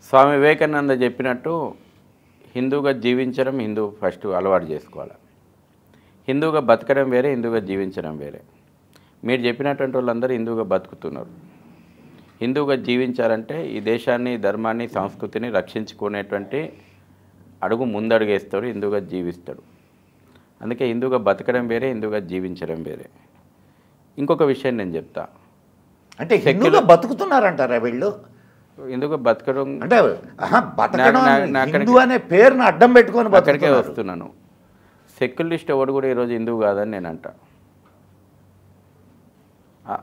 స్వామి వివేకానంద చెప్పినట్టు హిందూగా జీవించడం హిందూ ఫస్ట్ అలవాటు చేసుకోవాలి. హిందూగా బతకడం వేరే, హిందూగా జీవించడం వేరే. మీరు చెప్పినటువంటి వాళ్ళందరూ హిందూగా బతుకుతున్నారు. హిందూగా జీవించాలంటే ఈ దేశాన్ని, ధర్మాన్ని, సంస్కృతిని రక్షించుకునేటువంటి అడుగు ముందడుగేస్తాడు, హిందూగా జీవిస్తాడు. అందుకే హిందూగా బతకడం వేరే, హిందూగా జీవించడం వేరే. ఇంకొక విషయం నేను చెప్తా. అంటే హిందూగా బతుకుతున్నారంటారా వీళ్ళు? హిందూగా బతకడం అంటే హిందూ అనే పేరును అడ్డం పెట్టుకొని అక్కడికే వస్తున్నాను. సెక్యులరిస్ట్ ఎవడు కూడా ఈరోజు హిందువు కాదని నేను అంట.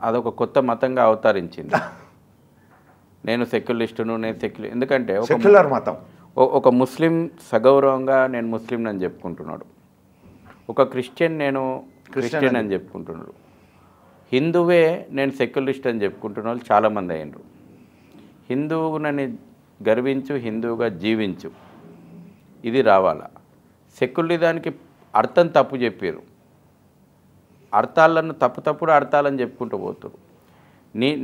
అదొక కొత్త మతంగా అవతరించింది. నేను సెక్యులరిస్టును, ఎందుకంటే సెక్యులర్ మతం. ఒక ముస్లిం సగౌరవంగా నేను ముస్లిం అని చెప్పుకుంటున్నాడు, ఒక క్రిస్టియన్ నేను క్రిస్టియన్ అని చెప్పుకుంటున్నాడు, హిందువే నేను సెక్యులరిస్ట్ అని చెప్పుకుంటున్న వాళ్ళు చాలామంది అయినరు. హిందువునని గర్వించు, హిందువుగా జీవించు, ఇది రావాలా. సెక్యులరిజానికి అర్థం తప్పు చెప్పారు. అర్థాలను తప్పుడు అర్థాలని చెప్పుకుంటూ పోతారు.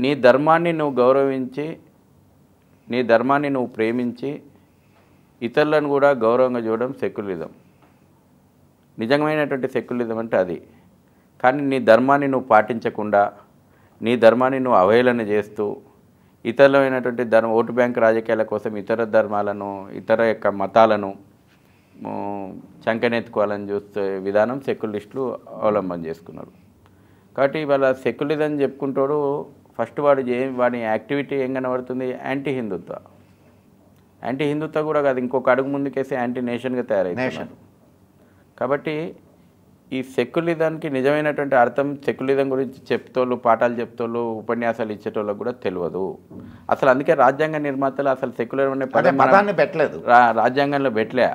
నీ ధర్మాన్ని నువ్వు గౌరవించి, నీ ధర్మాన్ని నువ్వు ప్రేమించి ఇతరులను కూడా గౌరవంగా చూడడం సెక్యులరిజం. నిజమైనటువంటి సెక్యులరిజం అంటే అది. కానీ నీ ధర్మాన్ని నువ్వు పాటించకుండా, నీ ధర్మాన్ని నువ్వు అవహేళన చేస్తూ, ఇతరులైనటువంటి ఓటు బ్యాంక్ రాజకీయాల కోసం ఇతర ధర్మాలను, ఇతర యొక్క మతాలను చంకనెత్తుకోవాలని చూస్తే విధానం సెక్యులరిస్టులు అవలంబన చేసుకున్నారు. కాబట్టి ఇవాళ సెక్యులరిజం చెప్పుకుంటాడు ఫస్ట్ వాడి యాక్టివిటీ ఏం కనబడుతుంది? యాంటీ హిందుత్వ. యాంటీ హిందుత్వ కూడా కాదు, ఇంకొక అడుగు ముందుకేసి యాంటీ నేషన్గా తయారైంది. కాబట్టి ఈ సెక్యులరిజానికి నిజమైనటువంటి అర్థం సెక్యులరిజం గురించి చెప్తోళ్ళు, పాఠాలు చెప్తోళ్ళు, ఉపన్యాసాలు ఇచ్చేటోళ్ళకు కూడా తెలియదు. అసలు అందుకే రాజ్యాంగ నిర్మాతలు అసలు సెక్యులర్ అనే పదాన్ని పెట్టలేదు, రాజ్యాంగంలో పెట్టలే.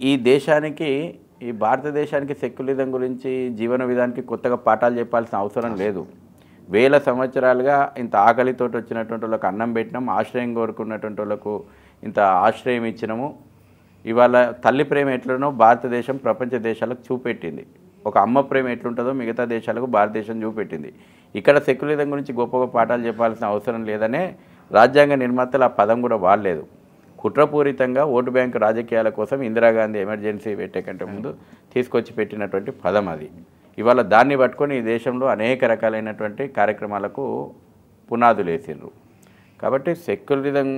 ఈ దేశానికి, ఈ భారతదేశానికి సెక్యులరిజం గురించి జీవన విధానానికి కొత్తగా పాఠాలు చెప్పాల్సిన అవసరం లేదు. వేల సంవత్సరాలుగా ఇంత ఆకలితోటి వచ్చినటువంటి వాళ్ళకు అన్నం పెట్టినాం, ఆశ్రయం కోరుకున్నటువంటి వాళ్ళకు ఇంత ఆశ్రయం ఇచ్చినాము. ఇవాళ తల్లి ప్రేమ ఎట్లనో భారతదేశం ప్రపంచ దేశాలకు చూపెట్టింది. ఒక అమ్మ ప్రేమ ఎట్లుంటుందో మిగతా దేశాలకు భారతదేశం చూపెట్టింది. ఇక్కడ సెక్యులరిజం గురించి గొప్పగా పాఠాలు చెప్పాల్సిన అవసరం లేదనే రాజ్యాంగ నిర్మాతలు ఆ పదం కూడా వాడలేదు. కుట్రపూరితంగా ఓటు బ్యాంకు రాజకీయాల కోసం ఇందిరాగాంధీ ఎమర్జెన్సీ పెట్టే కంటే ముందు తీసుకొచ్చి పెట్టినటువంటి పదం అది. ఇవాళ దాన్ని పట్టుకొని ఈ దేశంలో అనేక రకాలైనటువంటి కార్యక్రమాలకు పునాదులు వేసిండ్రు. కాబట్టి సెక్యులరిజం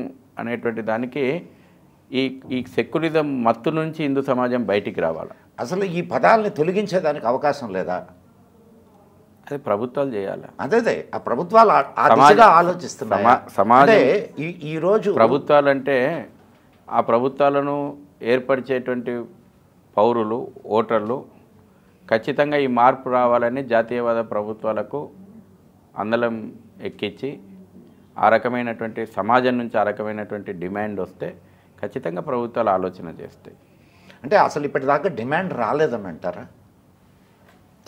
అనేటువంటి దానికి ఈ సెక్యులరిజం మత్తు నుంచి హిందూ సమాజం బయటికి రావాలి. అసలు ఈ పదాలని తొలగించేదానికి అవకాశం లేదా? అది ప్రభుత్వాలు చేయాలి. అదే ఆ ప్రభుత్వాలు ఆలోచిస్తున్నాయి. సమాజం ఈరోజు ప్రభుత్వాలు అంటే ఆ ప్రభుత్వాలను ఏర్పరిచేటువంటి పౌరులు, ఓటర్లు ఖచ్చితంగా ఈ మార్పు రావాలని జాతీయవాద ప్రభుత్వాలకు అందలం ఎక్కించి ఆ రకమైనటువంటి సమాజం నుంచి ఆ రకమైనటువంటి డిమాండ్ వస్తే ఖచ్చితంగా ప్రభుత్వాలు ఆలోచన చేస్తాయి. అంటే అసలు ఇప్పటిదాకా డిమాండ్ రాలేదని అంటారా?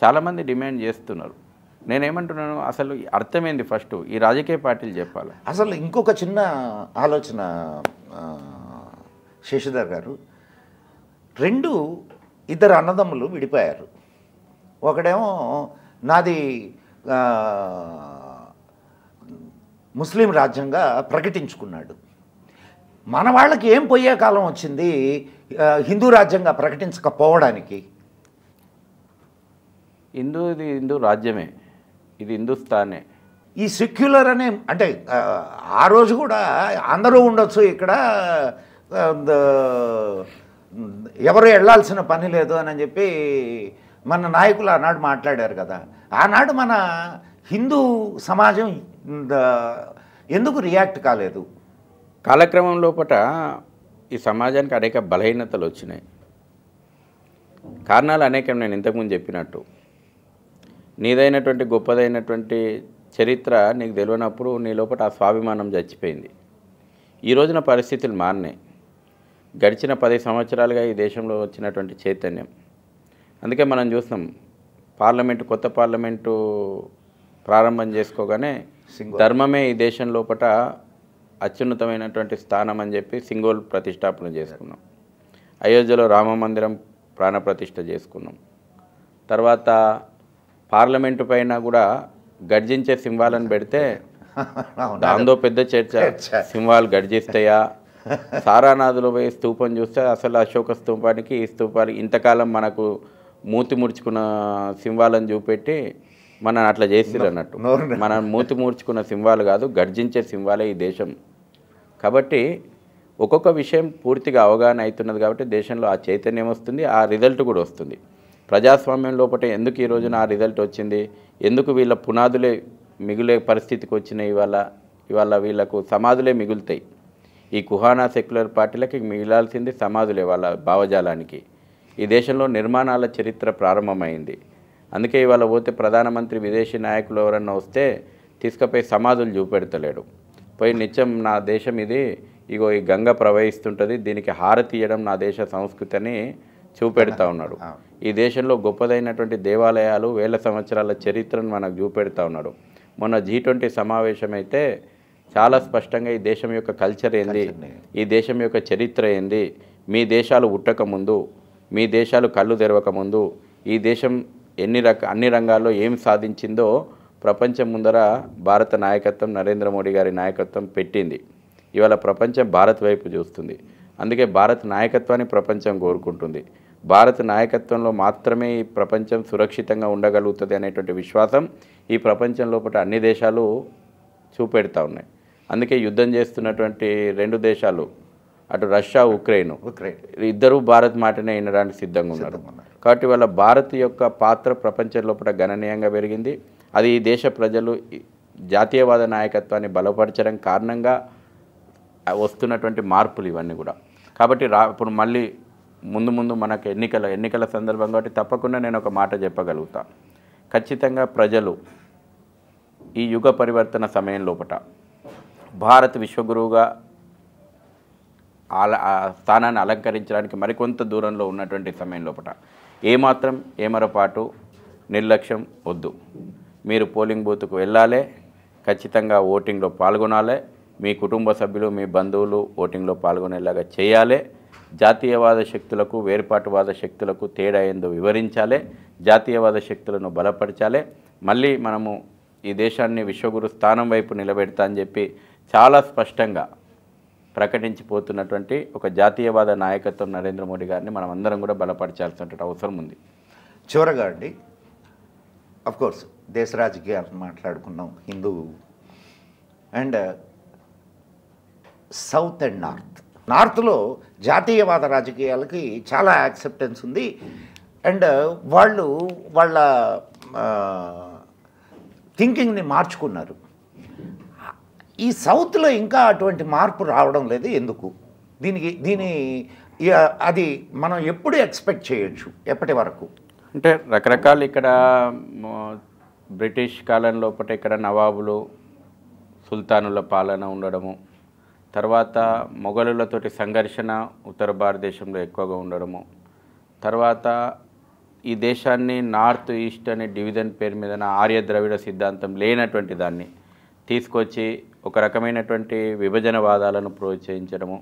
చాలామంది డిమాండ్ చేస్తున్నారు. నేనేమంటున్నాను, అసలు అర్థమైంది ఫస్ట్ ఈ రాజకీయ పార్టీలు చెప్పాలి. అసలు ఇంకొక చిన్న ఆలోచన శశిధర్ గారు, ఇద్దరు అన్నదమ్ములు విడిపోయారు. ఒకడేమో నాది ముస్లిం రాజ్యంగా ప్రకటించుకున్నాడు. మన వాళ్ళకి ఏం పోయే కాలం వచ్చింది హిందూ రాజ్యంగా ప్రకటించకపోవడానికి? ఇది హిందూ రాజ్యమే, ఇది హిందుస్థానే. ఈ సెక్యులర్ అనే అంటే ఆ రోజు కూడా అందరూ ఉండొచ్చు ఇక్కడ, ఎవరు వెళ్ళాల్సిన పని లేదు అని చెప్పి మన నాయకులు ఆనాడు మాట్లాడారు కదా. ఆనాడు మన హిందూ సమాజం ఎందుకు రియాక్ట్ కాలేదు? కాలక్రమం లోపల ఈ సమాజానికి అనేక బలహీనతలు వచ్చినాయి. కారణాలు అనేకం. నేను ఇంతకుముందు చెప్పినట్టు నీదైనటువంటి గొప్పదైనటువంటి చరిత్ర నీకు తెలియనప్పుడు నీ లోపల ఆ స్వాభిమానం చచ్చిపోయింది. ఈ రోజున పరిస్థితులు మారినాయి. గడిచిన 10 సంవత్సరాలుగా ఈ దేశంలో వచ్చినటువంటి చైతన్యం. అందుకే మనం చూస్తాం, కొత్త పార్లమెంటు ప్రారంభం చేసుకోగానే ధర్మమే ఈ దేశం లోపల అత్యున్నతమైనటువంటి స్థానం అని చెప్పి సింగోల్ ప్రతిష్టాపన చేసుకున్నాం. అయోధ్యలో రామ మందిరం ప్రాణప్రతిష్ఠ చేసుకున్నాం. తర్వాత పార్లమెంటు పైన కూడా గర్జించే సింహాలను పెడితే దాంతో పెద్ద చర్చ, సింహాలు గర్జిస్తాయా? సారానాథులో పోయి స్తూపం చూస్తే అసలు అశోక స్తూపానికి ఈ స్తూపానికి ఇంతకాలం మనకు మూతి ముడుచుకున్న సింహాలను చూపెట్టి మనం అట్లా చేసిరు అన్నట్టు. మనం మూతి మూర్చుకున్న సింహాలు కాదు, గర్జించే సింహాలే ఈ దేశం. కాబట్టి ఒక్కొక్క విషయం పూర్తిగా అవగాహన అవుతున్నది. కాబట్టి దేశంలో ఆ చైతన్యం వస్తుంది, ఆ రిజల్ట్ కూడా వస్తుంది. ప్రజాస్వామ్యం లోపల ఎందుకు ఈ రోజున ఆ రిజల్ట్ వచ్చింది, ఎందుకు వీళ్ళ పునాదులే మిగిలే పరిస్థితికి వచ్చినాయి? ఇవాళ వీళ్ళకు సమాధులే మిగులుతాయి. ఈ కుహానా సెక్యులర్ పార్టీలకి మిగిలాల్సింది సమాధులే వాళ్ళ భావజాలానికి. ఈ దేశంలో నిర్మాణాల చరిత్ర ప్రారంభమైంది. అందుకే ఇవాళ పోతే ప్రధానమంత్రి, విదేశీ నాయకులు ఎవరన్నా వస్తే తీసుకుపోయి సమాధులు చూపెడతలేడు. పోయి నిత్యం నా దేశం ఇది, ఇగో ఈ గంగ ప్రవహిస్తుంటుంది, దీనికి హారతి ఇవ్వడం నా దేశ సంస్కృతి అని చూపెడతా ఉన్నాడు. ఈ దేశంలో గొప్పదైనటువంటి దేవాలయాలు, వేల సంవత్సరాల చరిత్రను మనకు చూపెడతా ఉన్నాడు. మొన్న G20 సమావేశం అయితే చాలా స్పష్టంగా ఈ దేశం యొక్క కల్చర్ ఏంది, ఈ దేశం యొక్క చరిత్ర ఏంది, మీ దేశాలు ఉట్టకముందు, మీ దేశాలు కళ్ళు తెరవకముందు ఈ దేశం అన్ని రంగాల్లో ఏం సాధించిందో ప్రపంచం ముందర భారత నాయకత్వం, నరేంద్ర మోడీ గారి నాయకత్వం పెట్టింది. ఇవాళ ప్రపంచం భారత్ వైపు చూస్తుంది. అందుకే భారత్ నాయకత్వాన్ని ప్రపంచం కోరుకుంటుంది. భారత నాయకత్వంలో మాత్రమే ఈ ప్రపంచం సురక్షితంగా ఉండగలుగుతుంది అనేటువంటి విశ్వాసం ఈ ప్రపంచం లోపల అన్ని దేశాలు చూపెడతా ఉన్నాయి. అందుకే యుద్ధం చేస్తున్నటువంటి 2 దేశాలు, అటు రష్యా, ఉక్రెయిన్ ఇద్దరూ భారత్ మాటనే వినడానికి సిద్ధంగా ఉన్నారు. కాబట్టి వాళ్ళ భారత్ యొక్క పాత్ర ప్రపంచం లోపల గణనీయంగా పెరిగింది. అది ఈ దేశ ప్రజలు జాతీయవాద నాయకత్వాన్ని బలపరచడం కారణంగా వస్తున్నటువంటి మార్పులు ఇవన్నీ కూడా. కాబట్టి ఇప్పుడు మళ్ళీ ముందు మనకు ఎన్నికల సందర్భం కాబట్టి తప్పకుండా నేను ఒక మాట చెప్పగలుగుతా. ఖచ్చితంగా ప్రజలు ఈ యుగ పరివర్తన సమయం లోపల భారత్ విశ్వగురువుగా స్థానాన్ని అలంకరించడానికి మరికొంత దూరంలో ఉన్నటువంటి సమయం లోపల ఏమాత్రం ఏమరపాటు నిర్లక్ష్యం వద్దు. మీరు పోలింగ్ బూత్కు వెళ్ళాలి, ఖచ్చితంగా ఓటింగ్లో పాల్గొనాలి, మీ కుటుంబ సభ్యులు, మీ బంధువులు ఓటింగ్లో పాల్గొనేలాగా చేయాలి. జాతీయవాద శక్తులకు, వేర్పాటువాద శక్తులకు తేడా ఏందో వివరించాలి, జాతీయవాద శక్తులను బలపరచాలి. మళ్ళీ మనము ఈ దేశాన్ని విశ్వగురు స్థానం వైపు నిలబెడతా అని చెప్పి చాలా స్పష్టంగా ప్రకటించిపోతున్నటువంటి ఒక జాతీయవాద నాయకత్వం నరేంద్ర మోడీ గారిని మనం అందరం కూడా బలపరచాల్సినటువంటి అవసరం ఉంది. చివరగా అండి, అఫ్కోర్స్ దేశ రాజకీయాలు మాట్లాడుకున్నాం, హిందూ అండ్ సౌత్ అండ్ నార్త్లో జాతీయవాద రాజకీయాలకి చాలా యాక్సెప్టెన్స్ ఉంది. అండ్ వాళ్ళు వాళ్ళ థింకింగ్ని మార్చుకున్నారు. ఈ సౌత్లో ఇంకా అటువంటి మార్పు రావడం లేదు, ఎందుకు? అది మనం ఎప్పుడు ఎక్స్పెక్ట్ చేయొచ్చు, ఎప్పటి వరకు? అంటే రకరకాలు ఇక్కడ బ్రిటిష్ కాలం లోపల ఇక్కడ నవాబులు, సుల్తానుల పాలన ఉండడము, తర్వాత మొఘలులతోటి సంఘర్షణ ఉత్తర భారతదేశంలో ఎక్కువగా ఉండడము, తర్వాత ఈ దేశాన్ని నార్త్ ఈస్ట్ అనే డివిజన్ పేరు మీద ఆర్య ద్రవిడ సిద్ధాంతం లేనటువంటి దాన్ని తీసుకొచ్చి ఒక రకమైనటువంటి విభజనవాదాలను ప్రోత్సహించడము,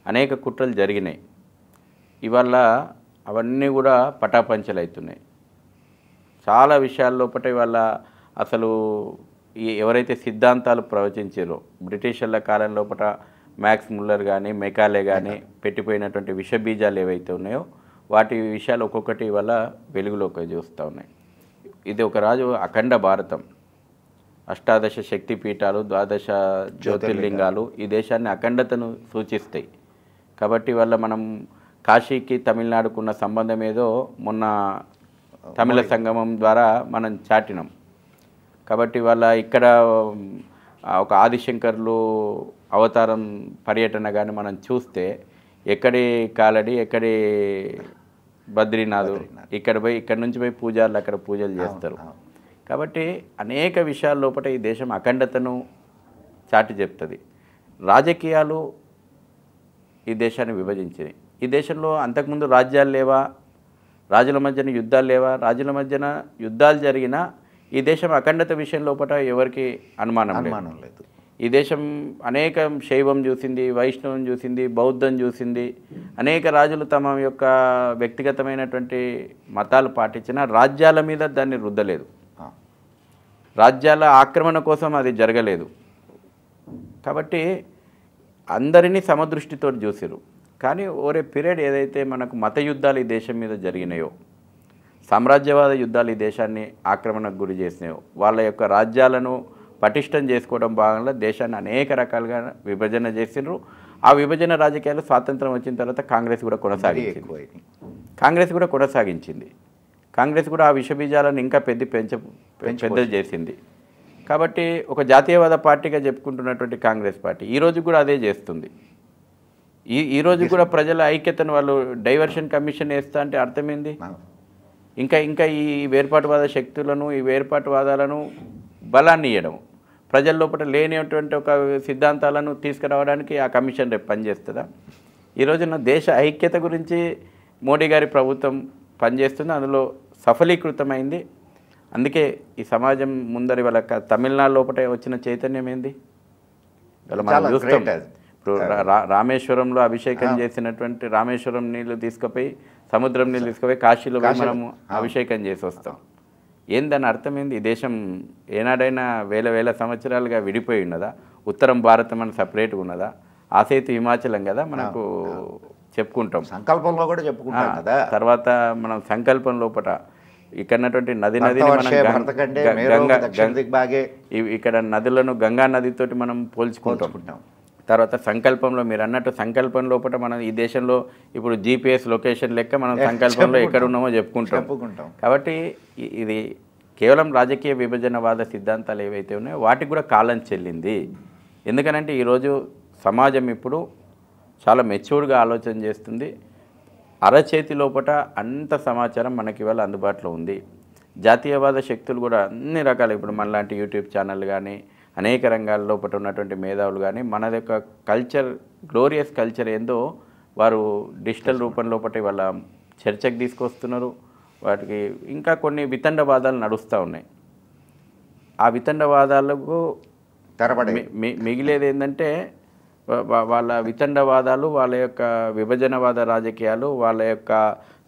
అనేక కుట్రలు జరిగినాయి. ఇవాళ అవన్నీ కూడా పటాపంచలవుతున్నాయి. చాలా విషయాల లోపల ఇవాళ అసలు ఎవరైతే సిద్ధాంతాలు ప్రవచించారో బ్రిటిషర్ల కాలం లోపల మ్యాక్స్ ముల్లర్ కానీ మెకాలే కానీ పెట్టిపోయినటువంటి విషబీజాలు ఏవైతే ఉన్నాయో వాటి విషయాలు ఒక్కొక్కటి ఇవాళ వెలుగులోకి చూస్తూ ఉన్నాయి. ఇది ఒక రాజు అఖండ భారతం, అష్టాదశ శక్తిపీఠాలు, 12 జ్యోతిర్లింగాలు ఈ దేశాన్ని అఖండతను సూచిస్తాయి. కాబట్టి వల్ల మనం కాశీకి తమిళనాడుకున్న సంబంధం ఏదో మొన్న తమిళ సంగమం ద్వారా మనం చాటినాం. కాబట్టి వాళ్ళ ఇక్కడ ఒక ఆదిశంకర్లు అవతారం పర్యటన కానీ మనం చూస్తే ఎక్కడి కాలడి ఎక్కడి బద్రీనాథ్, ఇక్కడ నుంచి పోయి పూజారులు అక్కడ పూజలు చేస్తారు. కాబట్టి అనేక విషయాల లోపల ఈ దేశం అఖండతను చాటి చెప్తుంది. రాజకీయాలు ఈ దేశాన్ని విభజించినాయి. ఈ దేశంలో అంతకుముందు రాజ్యాలు లేవా, రాజుల మధ్యన యుద్ధాలు లేవా? రాజుల మధ్యన యుద్ధాలు జరిగినా ఈ దేశం అఖండత విషయం లోపల ఎవరికి అనుమానం లేదు. ఈ దేశం అనేక శైవం చూసింది, వైష్ణవం చూసింది, బౌద్ధం చూసింది. అనేక రాజులు తమ యొక్క వ్యక్తిగతమైనటువంటి మతాలు పాటించిన రాజ్యాల మీద దాన్ని రుద్దలేదు. రాజ్యాల ఆక్రమణ కోసం అది జరగలేదు. కాబట్టి అందరినీ సమదృష్టితో చూసిరు. కానీ ఓరే పీరియడ్ ఏదైతే మనకు మత యుద్ధాలు ఈ దేశం మీద జరిగినాయో, సామ్రాజ్యవాద యుద్ధాలు ఈ దేశాన్ని ఆక్రమణకు గురి చేసినాయో, వాళ్ళ యొక్క రాజ్యాలను పటిష్టం చేసుకోవడం భాగంగా దేశాన్ని అనేక రకాలుగా విభజన చేసినారు. ఆ విభజన రాజకీయాలు స్వాతంత్రం వచ్చిన తర్వాత కాంగ్రెస్ కూడా కొనసాగించింది. కాంగ్రెస్ కూడా ఆ విషబీజాలను ఇంకా పెద్ద చేసింది. కాబట్టి ఒక జాతీయవాద పార్టీగా చెప్పుకుంటున్నటువంటి కాంగ్రెస్ పార్టీ ఈరోజు కూడా అదే చేస్తుంది. ఈరోజు కూడా ప్రజల ఐక్యతను వాళ్ళు డైవర్షన్ కమిషన్ వేస్తా అంటే అర్థమైంది. ఇంకా ఈ వేర్పాటువాద శక్తులను, ఈ వేర్పాటువాదాలను బలాన్ని ఇవ్వడం, ప్రజల లోపల లేనిటువంటి ఒక సిద్ధాంతాలను తీసుకురావడానికి ఆ కమిషన్ రేపు పనిచేస్తుందా? ఈ రోజున దేశ ఐక్యత గురించి మోడీ గారి ప్రభుత్వం పనిచేస్తుంది, అందులో సఫలీకృతమైంది. అందుకే ఈ సమాజం ముందరి వాళ్ళ తమిళనాడు లోపల వచ్చిన చైతన్యం ఏంది మనం చూస్తాం. ఇప్పుడు రామేశ్వరంలో అభిషేకం చేసినటువంటి రామేశ్వరం నీళ్లు తీసుకుపోయి, సముద్రం నీళ్ళు తీసుకుపోయి కాశీలో మనము అభిషేకం చేసి వస్తాం. దాని అర్థం ఏంది? ఈ దేశం ఏనాడైనా వేల వేల సంవత్సరాలుగా విడిపోయి ఉన్నదా? ఉత్తరం భారతం అని సపరేట్గా ఉన్నదా? ఆసేతు హిమాచలం కదా మనకు చెప్పుకుంటాం, సంకల్పంలో కూడా చెప్పుకుంటాం కదా. తర్వాత మనం సంకల్పం లోపల ఇక్కడ నదిని ఇక్కడ నదులను గంగా నదితోటి మనం పోల్చుకుంటాం. తర్వాత సంకల్పంలో మీరు అన్నట్టు సంకల్పం లోపల మనం ఈ దేశంలో ఇప్పుడు GPS లొకేషన్ లెక్క మనం సంకల్పంలో ఎక్కడ ఉన్నామో చెప్పుకుంటాం. కాబట్టి ఇది కేవలం రాజకీయ విభజనవాద సిద్ధాంతాలు ఏవైతే ఉన్నాయో వాటికి కూడా కాలం చెల్లింది. ఎందుకనంటే ఈరోజు సమాజం ఇప్పుడు చాలా మెచ్యూర్డ్గా ఆలోచన చేస్తుంది. అరచేతి లోపల అంత సమాచారం మనకి ఇవాళ అందుబాటులో ఉంది. జాతీయవాద శక్తులు కూడా అన్ని రకాల ఇప్పుడు మనలాంటి యూట్యూబ్ ఛానల్ కానీ అనేక రంగాల లోపల ఉన్నటువంటి మేధావులు కానీ మన యొక్క కల్చర్, గ్లోరియస్ కల్చర్ ఏందో వారు డిజిటల్ రూపం లోపల ఇవాళ చర్చకు తీసుకొస్తున్నారు. వాటికి ఇంకా కొన్ని వితండవాదాలు నడుస్తూ ఉన్నాయి. ఆ వితండవాదాలకు మిగిలేది ఏంటంటే వాళ్ళ వితండవాదాలు, వాళ్ళ యొక్క విభజనవాద రాజకీయాలు, వాళ్ళ యొక్క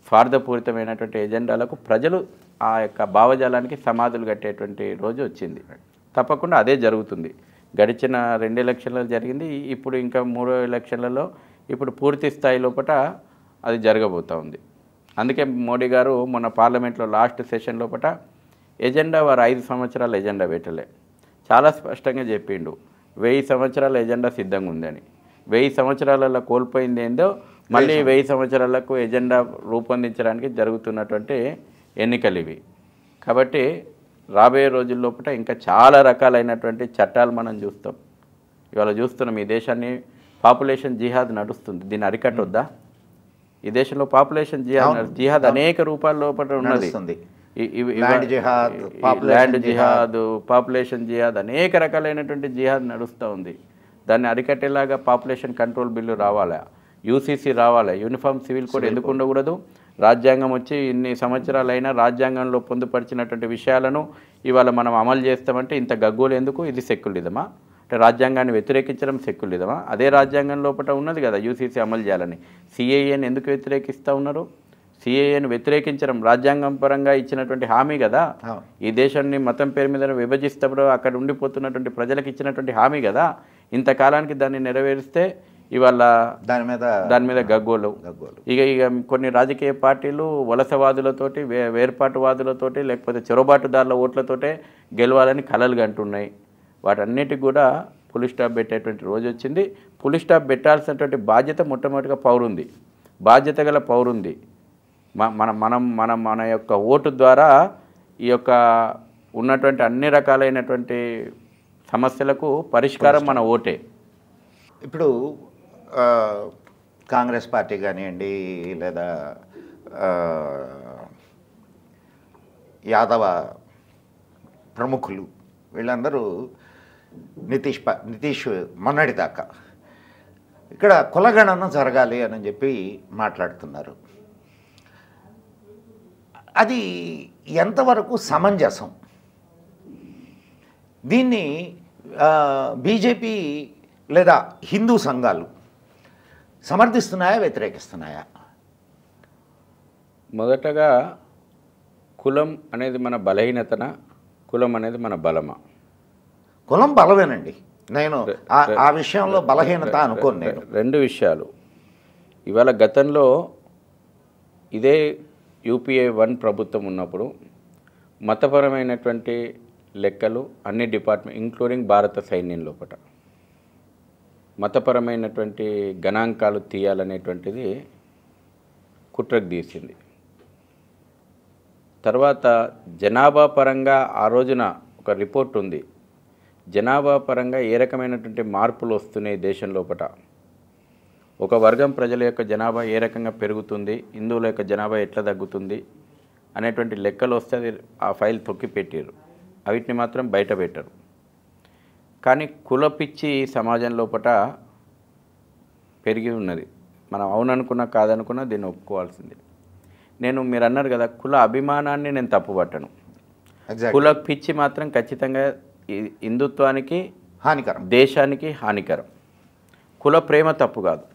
స్వార్థపూరితమైనటువంటి ఎజెండాలకు ప్రజలు ఆ యొక్క భావజాలానికి సమాధులు కట్టేటువంటి రోజు వచ్చింది. తప్పకుండా అదే జరుగుతుంది. గడిచిన 2 ఎలక్షన్లలో జరిగింది, ఇప్పుడు ఇంకా 3వ ఎలక్షన్లలో ఇప్పుడు పూర్తి స్థాయి లోపల అది జరగబోతూ ఉంది. అందుకే మోడీ గారు మొన్న పార్లమెంట్లో లాస్ట్ సెషన్ లోపల ఎజెండా వారు 5 సంవత్సరాల ఎజెండా పెట్టలే, చాలా స్పష్టంగా చెప్పిండు 1000 సంవత్సరాల ఎజెండా సిద్ధంగా ఉందని. 1000 సంవత్సరాలలో కోల్పోయింది ఏందో మళ్ళీ 1000 సంవత్సరాలకు ఎజెండా రూపొందించడానికి జరుగుతున్నటువంటి ఎన్నికలు ఇవి. కాబట్టి రాబోయే రోజుల్లోపల ఇంకా చాలా రకాలైనటువంటి చట్టాలు మనం చూస్తాం. ఇవాళ చూస్తున్నాం ఈ దేశాన్ని పాపులేషన్ జిహాద్ నడుస్తుంది. దీన్ని అరికట్టొద్దా? ఈ దేశంలో పాపులేషన్ జిహాద్ అనేక రూపాల లోపల ఉన్నది. ల్యాండ్ జిహాద్, పాపులేషన్ జిహాద్, అనేక రకాలైనటువంటి జిహాద్ నడుస్తూ ఉంది. దాన్ని అరికట్టేలాగా పాపులేషన్ కంట్రోల్ బిల్లు రావాలా, UCC రావాలి, యూనిఫామ్ సివిల్ కోడ్ ఎందుకు ఉండకూడదు? రాజ్యాంగం వచ్చి ఇన్ని సంవత్సరాలైనా రాజ్యాంగంలో పొందుపరిచినటువంటి విషయాలను ఇవాళ మనం అమలు చేస్తామంటే ఇంత గగ్గోలు ఎందుకు? ఇది సెక్యులరిజమా? అంటే రాజ్యాంగాన్ని వ్యతిరేకించడం సెక్యులరిజమా? అదే రాజ్యాంగం లోపల ఉన్నది కదా UCC అమలు చేయాలని. CAAని ఎందుకు వ్యతిరేకిస్తూ ఉన్నారు? CAAని వ్యతిరేకించడం రాజ్యాంగం పరంగా ఇచ్చినటువంటి హామీ కదా. ఈ దేశాన్ని మతం పేరు మీద విభజిస్తప్పుడు అక్కడ ఉండిపోతున్నటువంటి ప్రజలకు ఇచ్చినటువంటి హామీ కదా. ఇంతకాలానికి దాన్ని నెరవేరిస్తే ఇవాళ దాని మీద గగ్గోలు. ఇక కొన్ని రాజకీయ పార్టీలు వలసవాదులతోటి, వేర్పాటువాదులతోటి, లేకపోతే చొరబాటుదారుల ఓట్లతోటే గెలవాలని కలలు కంటున్నాయి. వాటన్నిటికి కూడా పులి స్టాప్ పెట్టేటువంటి రోజు వచ్చింది. పులి స్టాప్ పెట్టాల్సినటువంటి బాధ్యత మొట్టమొదటిగా పౌరుంది, బాధ్యత గల పౌరుంది. మన యొక్క ఓటు ద్వారా ఈ యొక్క ఉన్నటువంటి అన్ని రకాలైనటువంటి సమస్యలకు పరిష్కారం మన ఓటే. ఇప్పుడు కాంగ్రెస్ పార్టీ కానివ్వండి, లేదా యాదవ ప్రముఖులు, వీళ్ళందరూ నితీష్ మొన్నటిదాకా ఇక్కడ కులగణన జరగాలి అని చెప్పి మాట్లాడుతున్నారు. అది ఎంతవరకు సమంజసం? దీన్ని బీజేపీ లేదా హిందూ సంఘాలు సమర్థిస్తున్నాయా, వ్యతిరేకిస్తున్నాయా? మొదటగా కులం అనేది మన బలహీనతనా, కులం అనేది మన బలమా? కులం బలమేనండి. నేను ఆ విషయంలో బలహీనత అనుకోను. నేను 2 విషయాలు. ఇవాళ గతంలో ఇదే UPA 1 ప్రభుత్వం ఉన్నప్పుడు మతపరమైనటువంటి లెక్కలు అన్ని డిపార్ట్మెంట్ ఇంక్లూడింగ్ భారత సైన్యం లోపల మతపరమైనటువంటి గణాంకాలు తీయాలనేటువంటిది కుట్రకు తీసింది. తర్వాత జనాభా పరంగా ఆ రోజున ఒక రిపోర్ట్ ఉంది, జనాభా పరంగా ఏ రకమైనటువంటి మార్పులు వస్తున్నాయి దేశం లోపల, ఒక వర్గం ప్రజల యొక్క జనాభా ఏ రకంగా పెరుగుతుంది, హిందువుల యొక్క జనాభా ఎట్లా తగ్గుతుంది అనేటువంటి లెక్కలు వస్తే అది ఆ ఫైల్ తొక్కి పెట్టారు. వీటిని మాత్రం బయట పెట్టరు. కానీ కులపిచ్చి సమాజం లోపల పెరిగి ఉన్నది. మనం అవుననుకున్నా కాదనుకున్నా దీన్ని ఒప్పుకోవాల్సింది. మీరు అన్నారు కదా, కుల అభిమానాన్ని నేను తప్పుపట్టను. కుల పిచ్చి మాత్రం ఖచ్చితంగా హిందుత్వానికి హానికరం, దేశానికి హానికరం. కుల ప్రేమ తప్పు కాదు,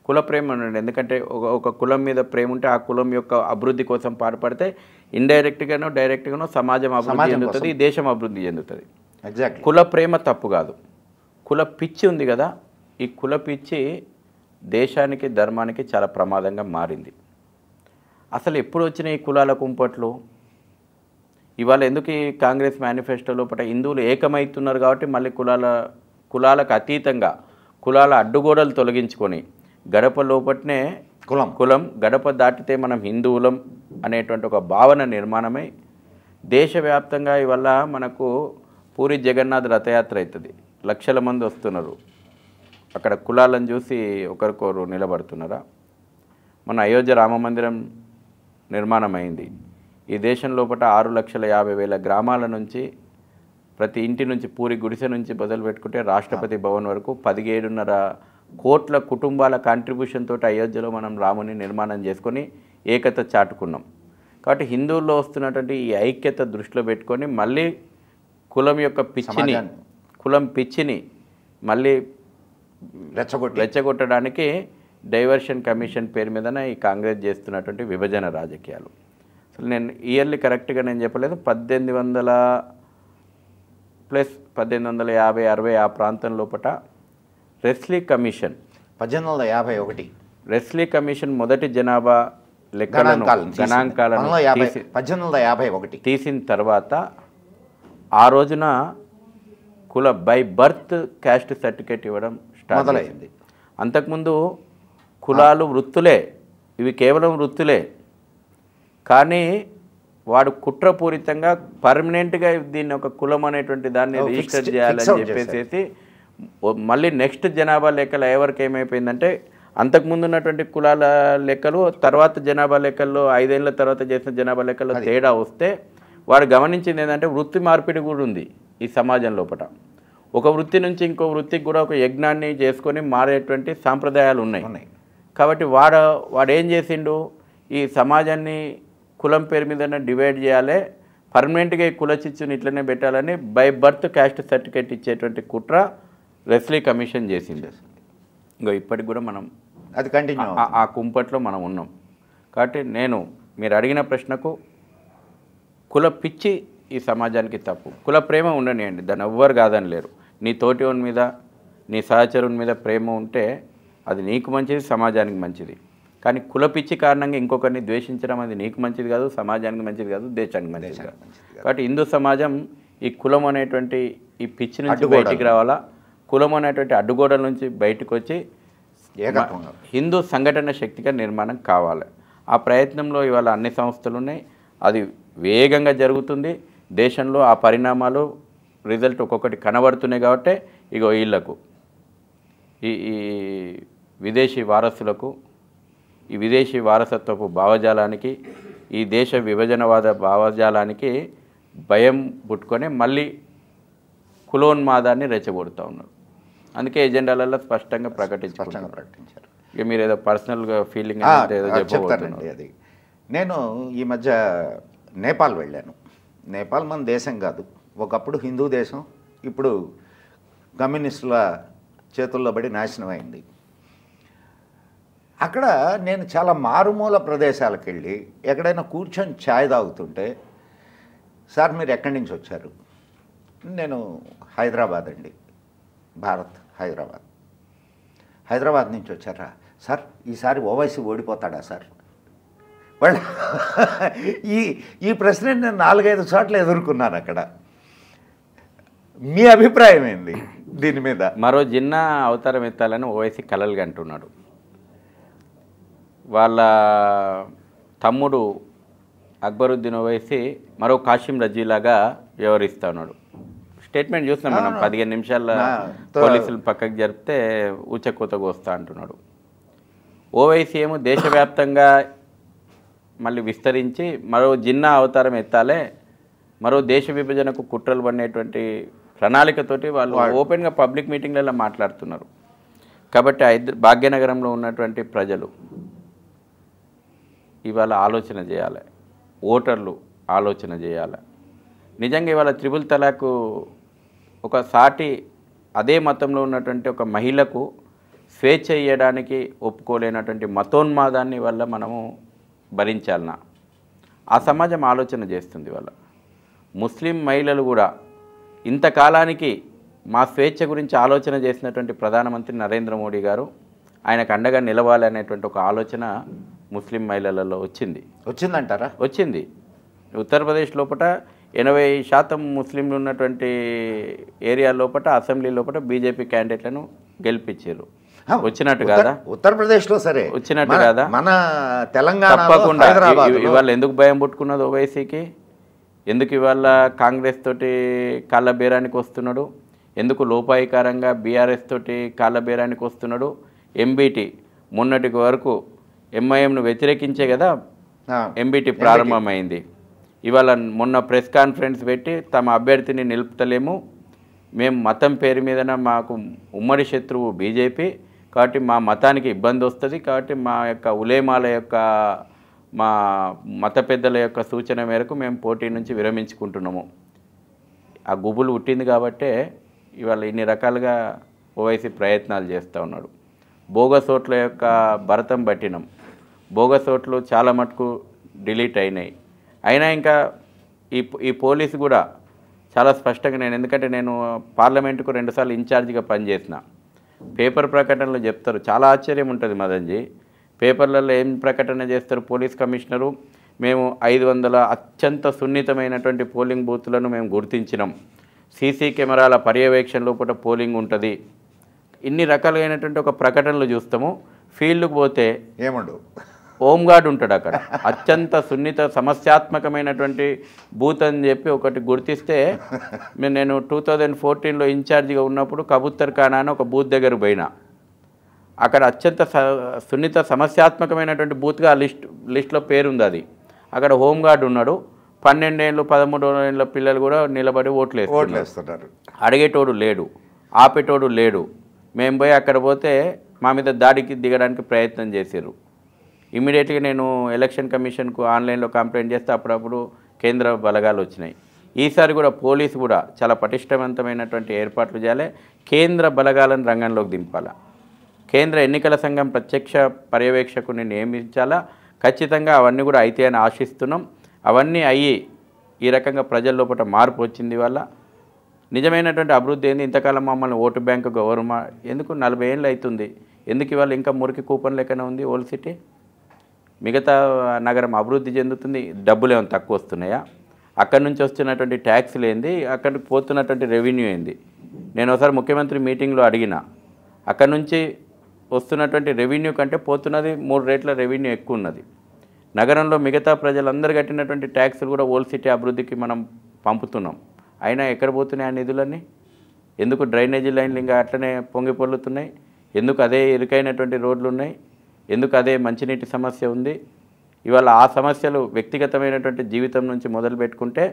కుల ప్రేమ ఉండండి. ఎందుకంటే ఒక కులం మీద ప్రేమ ఉంటే ఆ కులం యొక్క అభివృద్ధి కోసం పాటుపడితే ఇండైరెక్ట్గానో డైరెక్ట్గానో సమాజం అభివృద్ధి సమాజం చెందుతుంది, కోసం. దేశం అభివృద్ధి చెందుతుంది. ఎగ్జాక్ట్లీ. కుల ప్రేమ తప్పు కాదు, కుల పిచ్చి ఉంది కదా, ఈ కుల పిచ్చి దేశానికి ధర్మానికి చాలా ప్రమాదంగా మారింది. అసలు ఎప్పుడు వచ్చిన ఈ కులాల కుంపట్లు? ఇవాళ ఎందుకు ఈ కాంగ్రెస్ మేనిఫెస్టో లోపల హిందువులు ఏకమవుతున్నారు కాబట్టి మళ్ళీ కులాలకు అతీతంగా కులాల అడ్డుగోడలు తొలగించుకొని గడప లోపట్నే కులం గడప దాటితే మనం హిందువులం అనేటువంటి ఒక భావన నిర్మాణమై దేశవ్యాప్తంగా ఇవల్ల మనకు పూరి జగన్నాథ్ రథయాత్ర అవుతుంది. లక్షల మంది వస్తున్నారు. అక్కడ కులాలను చూసి ఒకరికొకరు నిలబడుతున్నారా? మన అయోధ్య రామ మందిరం నిర్మాణం అయింది. ఈ దేశం లోపల 6,50,000 గ్రామాల నుంచి ప్రతి ఇంటి నుంచి పూరి గుడిసె నుంచి మొదలు పెట్టుకుంటే రాష్ట్రపతి భవన్ వరకు 17.5 కోట్ల కుటుంబాల కాంట్రిబ్యూషన్ తోటి అయోధ్యలో మనం రాముని నిర్మాణం చేసుకొని ఏకత చాటుకున్నాం. కాబట్టి హిందువుల్లో వస్తున్నటువంటి ఈ ఐక్యత దృష్టిలో పెట్టుకొని మళ్ళీ కులం యొక్క పిచ్చిని మళ్ళీ రెచ్చగొట్టడానికి డైవర్షన్ కమిషన్ పేరు మీదన ఈ కాంగ్రెస్ చేస్తున్నటువంటి విభజన రాజకీయాలు. అసలు నేను ఇయర్లీ కరెక్ట్గా నేను చెప్పలేదు, 1800 ప్లస్ 1850, 60 ఆ ప్రాంతం లోపల రెస్లీ కమిషన్ 1851 రెస్లీ కమిషన్ మొదటి జనాభా లెక్కలను గణాంకాలను 1851 తీసిన తర్వాత ఆ రోజున కుల బై బర్త్ క్యాస్ట్ సర్టిఫికేట్ ఇవ్వడం స్టార్ట్ అయింది. అంతకుముందు కులాలు వృత్తులే, ఇవి కేవలం వృత్తులే. కానీ వాడు కుట్రపూరితంగా పర్మనెంట్గా దీన్ని ఒక కులం అనేటువంటి దాన్ని రిజిస్టర్ చేయాలని చెప్పేసి మళ్ళీ నెక్స్ట్ జనాభా లెక్కలు ఎవరికి ఏమైపోయిందంటే అంతకుముందు ఉన్నటువంటి కులాల లెక్కలు తర్వాత జనాభా లెక్కల్లో 5 ఏళ్ళ తర్వాత చేసిన జనాభా లెక్కల్లో తేడా వస్తే వాడు గమనించింది ఏంటంటే వృత్తి మార్పిడి కూడా ఉంది ఈ సమాజం లోపల. ఒక వృత్తి నుంచి ఇంకో వృత్తికి కూడా ఒక యజ్ఞాన్ని చేసుకొని మారేటువంటి సాంప్రదాయాలు ఉన్నాయి. కాబట్టి వాడు ఏం చేసిండు, ఈ సమాజాన్ని కులం పేరు మీద డివైడ్ చేయాలి, పర్మనెంట్గా ఈ కుల చిచ్చుని ఇట్లనే పెట్టాలని బై బర్త్ క్యాస్ట్ సర్టిఫికేట్ ఇచ్చేటువంటి కుట్ర రెస్లీ కమిషన్ చేసింది. ఇంకో ఇప్పటికి కూడా మనం అది కంటిన్యూ ఆ కుంపట్లో మనం ఉన్నాం. కాబట్టి మీరు అడిగిన ప్రశ్నకు కుల పిచ్చి ఈ సమాజానికి తప్పు. కుల ప్రేమ ఉండనియండి, దాన్ని ఎవ్వరు కాదని లేరు. నీ తోటివాని మీద నీ సహచరుని మీద ప్రేమ ఉంటే అది నీకు మంచిది, సమాజానికి మంచిది. కానీ కుల పిచ్చి కారణంగా ఇంకొకరిని ద్వేషించడం అది నీకు మంచిది కాదు, సమాజానికి మంచిది కాదు, దేశానికి మంచిది కాదు. కాబట్టి హిందూ సమాజం ఈ కులం అనేటువంటి ఈ పిచ్చి నుంచి బయటికి రావాలా, కులం అనేటువంటి అడ్డుగోడల నుంచి బయటకు వచ్చి హిందూ సంఘటన శక్తిగా నిర్మాణం కావాలి. ఆ ప్రయత్నంలో ఇవాళ అన్ని సంస్థలు ఉన్నాయి, అది వేగంగా జరుగుతుంది. దేశంలో ఆ పరిణామాలు రిజల్ట్ ఒక్కొక్కటి కనబడుతున్నాయి. కాబట్టి ఇగో వీళ్లకు ఈ విదేశీ వారసులకు, ఈ విదేశీ వారసత్వపు భావజాలానికి, ఈ దేశ విభజనవాద భావజాలానికి భయం పుట్టుకొని మళ్ళీ కులోన్మాదాన్ని రెచ్చగొడుతూ ఉన్నారు. అందుకే ఎజెండాలలో స్పష్టంగా ప్రకటించారు. ఇక మీరు ఏదో పర్సనల్గా ఫీలింగ్ ఏదో చెప్తానండి. అది నేను ఈ మధ్య నేపాల్ వెళ్ళాను. నేపాల్ మన దేశం కాదు, ఒకప్పుడు హిందూ దేశం, ఇప్పుడు కమ్యూనిస్టుల చేతుల్లో పడి నాశనం అయింది. అక్కడ నేను చాలా మారుమూల ప్రదేశాలకు వెళ్ళి ఎక్కడైనా కూర్చొని ఛాయ్ తాగుతుంటే, సార్ మీరు ఎక్కడి నుంచి వచ్చారు? నేను హైదరాబాద్ అండి, భారత్ హైదరాబాద్ నుంచి వచ్చారా? సార్ ఈసారి ఓవైసీ ఓడిపోతాడా సార్? వాళ్ళు ఈ ప్రశ్న నేను 4-5 చోట్ల ఎదుర్కొన్నాను అక్కడ. మీ అభిప్రాయం ఏంది దీని మీద? మరో జిన్నా అవతారం ఎత్తాలని ఓవైసీ కలలుగా అంటున్నాడు. వాళ్ళ తమ్ముడు అక్బరుద్దీన్ ఓవైసీ మరో కాశీం రజీలాగా వ్యవహరిస్తూ ఉన్నాడు. స్టేట్మెంట్ చూస్తున్నాం మనం, 15 నిమిషాల పోలీసులు పక్కకు జరిపితే ఊచకోతకు వస్తా అంటున్నాడు. ఓవైసీ ఏమో దేశవ్యాప్తంగా మళ్ళీ విస్తరించి మరో జిన్నా అవతారం ఎత్తాలే, మరో దేశ విభజనకు కుట్రలు పడినటువంటి ప్రణాళికతోటి వాళ్ళు ఓపెన్గా పబ్లిక్ మీటింగ్లలో మాట్లాడుతున్నారు. కాబట్టి భాగ్యనగరంలో ఉన్నటువంటి ప్రజలు ఇవాళ ఆలోచన చేయాలి, ఓటర్లు ఆలోచన చేయాలి. నిజంగా ఇవాళ త్రిపుల్ తలాకు ఒక సాటి అదే మతంలో ఉన్నటువంటి ఒక మహిళకు స్వేచ్ఛ ఇవ్వడానికి ఒప్పుకోలేనటువంటి మతోన్మాదాన్ని వల్ల మనము భరించాలన్నా, ఆ సమాజం ఆలోచన చేస్తుంది వాళ్ళ. ముస్లిం మహిళలు కూడా ఇంతకాలానికి మా స్వేచ్ఛ గురించి ఆలోచన చేసినటువంటి ప్రధానమంత్రి నరేంద్ర మోడీ గారు ఆయనకు అండగా నిలవాలి అనేటువంటి ఒక ఆలోచన ముస్లిం మహిళలలో వచ్చిందంటారా? వచ్చింది. ఉత్తరప్రదేశ్ లోపల 80% ముస్లింలు ఉన్నటువంటి ఏరియా లోపల అసెంబ్లీ లోపల బీజేపీ క్యాండిడేట్లను గెలిపించారు. వచ్చినట్టు కాదా? ఉత్తరప్రదేశ్లో సరే వచ్చినట్టు కాదా? మన తెలంగాణ తప్పకుండా. ఇవాళ ఎందుకు భయం పుట్టుకున్నది ఓవైసీకి? ఎందుకు ఇవాళ కాంగ్రెస్ తోటి కాళ్ళ బేరానికి వస్తున్నాడు? ఎందుకు లోపాయికారంగా బీఆర్ఎస్ తోటి కాళ్ళ బేరానికి వస్తున్నాడు? ఎంబీటీ మొన్నటికి వరకు ఎంఐఎంను వ్యతిరేకించే కదా ఎంబీటీ ప్రారంభమైంది. ఇవాళ మొన్న ప్రెస్ కాన్ఫరెన్స్ పెట్టి తమ అభ్యర్థిని నిలుపుతలేము, మేము మతం పేరు మీదన మాకు ఉమ్మడి శత్రువు బీజేపీ, కాబట్టి మా మతానికి ఇబ్బంది వస్తుంది, కాబట్టి మా యొక్క ఉలేమాల యొక్క మా మత పెద్దల యొక్క సూచన మేరకు మేము పోటీ నుంచి విరమించుకుంటున్నాము. ఆ గుబులు పుట్టింది కాబట్టే ఇవాళ ఇన్ని రకాలుగా ఓవైసీ ప్రయత్నాలు చేస్తూ ఉన్నాడు. బోగస్ ఓట్ల యొక్క భరతం పట్టినాం. బోగస్ ఓట్లు చాలా మటుకు డిలీట్ అయినాయి. అయినా ఇంకా ఈ పోలీసు కూడా చాలా స్పష్టంగా ఎందుకంటే నేను పార్లమెంటుకు 2 సార్లు ఇన్ఛార్జిగా పనిచేసిన. పేపర్ ప్రకటనలు చెప్తారు, చాలా ఆశ్చర్యం ఉంటుంది మదన్జీ. పేపర్లలో ఏం ప్రకటన చేస్తారు పోలీస్ కమిషనరు? మేము 500 అత్యంత సున్నితమైనటువంటి పోలింగ్ బూత్లను మేము గుర్తించినాం, సీసీ కెమెరాల పర్యవేక్షణ లోపల పోలింగ్ ఉంటుంది. ఇన్ని రకాలైనటువంటి ఒక ప్రకటనలు చూస్తాము. ఫీల్డ్కి పోతే ఏమండు హోంగార్డ్ ఉంటాడు అక్కడ. అత్యంత సున్నిత సమస్యాత్మకమైనటువంటి బూత్ అని చెప్పి ఒకటి గుర్తిస్తే నేను 2014లో ఇన్ఛార్జిగా ఉన్నప్పుడు కబూతర్ ఖానా అని ఒక బూత్ దగ్గర పోయినా. అక్కడ అత్యంత సున్నిత సమస్యాత్మకమైనటువంటి బూత్గా ఆ లిస్ట్లో పేరుంది. అది అక్కడ హోంగార్డ్ ఉన్నాడు. 12 ఏళ్ళు 13 ఏళ్ళ పిల్లలు కూడా నిలబడి ఓట్లు వేస్తున్నారు. అడిగేటోడు లేడు, ఆపేటోడు లేడు. మేము పోయి అక్కడ పోతే మా మీద దాడికి దిగడానికి ప్రయత్నం చేశారు. ఇమీడియట్గా నేను ఎలక్షన్ కమిషన్కు ఆన్లైన్లో కంప్లైంట్ చేస్తే అప్పుడప్పుడు కేంద్ర బలగాలు వచ్చినాయి. ఈసారి కూడా పోలీసు కూడా చాలా పటిష్టవంతమైనటువంటి ఏర్పాట్లు చేయాలి. కేంద్ర బలగాలను రంగంలోకి దింపాలా. కేంద్ర ఎన్నికల సంఘం ప్రత్యక్ష పర్యవేక్షకుని నియమించాలా. ఖచ్చితంగా అవన్నీ కూడా అయితే అని ఆశిస్తున్నాం. అవన్నీ అయ్యి ఈ రకంగా ప్రజల లోపల మార్పు వచ్చింది వల్ల నిజమైనటువంటి అభివృద్ధి ఏంది? ఇంతకాలం మమ్మల్ని ఓటు బ్యాంకు గవర్నమెంట్ ఎందుకు 40 ఏళ్ళు అవుతుంది, ఎందుకు ఇవాళ ఇంకా మురికి కూపన్ లెక్కనే ఉంది ఓల్డ్ సిటీ? మిగతా నగరం అభివృద్ధి చెందుతుంది, డబ్బులు ఏమైనా తక్కువ వస్తున్నాయా? అక్కడి నుంచి వస్తున్నటువంటి ట్యాక్స్లు ఏంది? అక్కడికి పోతున్నటువంటి రెవెన్యూ ఏంది? నేను ఒకసారి ముఖ్యమంత్రి మీటింగ్లో అడిగిన, అక్కడి నుంచి వస్తున్నటువంటి రెవెన్యూ కంటే పోతున్నది 3 రెట్ల రెవెన్యూ ఎక్కువ ఉన్నది. నగరంలో మిగతా ప్రజలందరూ కట్టినటువంటి ట్యాక్సులు కూడా ఓల్డ్ సిటీ అభివృద్ధికి మనం పంపుతున్నాం. అయినా ఎక్కడ పోతున్నాయి ఆ నిధులన్నీ? ఎందుకు డ్రైనేజీ లైన్లు ఇంకా అట్లనే పొంగి పొర్లుతున్నాయి? ఎందుకు అదే ఇరుకైనటువంటి రోడ్లు ఉన్నాయి? ఎందుకు అదే మంచినీటి సమస్య ఉంది? ఇవాళ ఆ సమస్యలు వ్యక్తిగతమైనటువంటి జీవితం నుంచి మొదలు పెట్టుకుంటే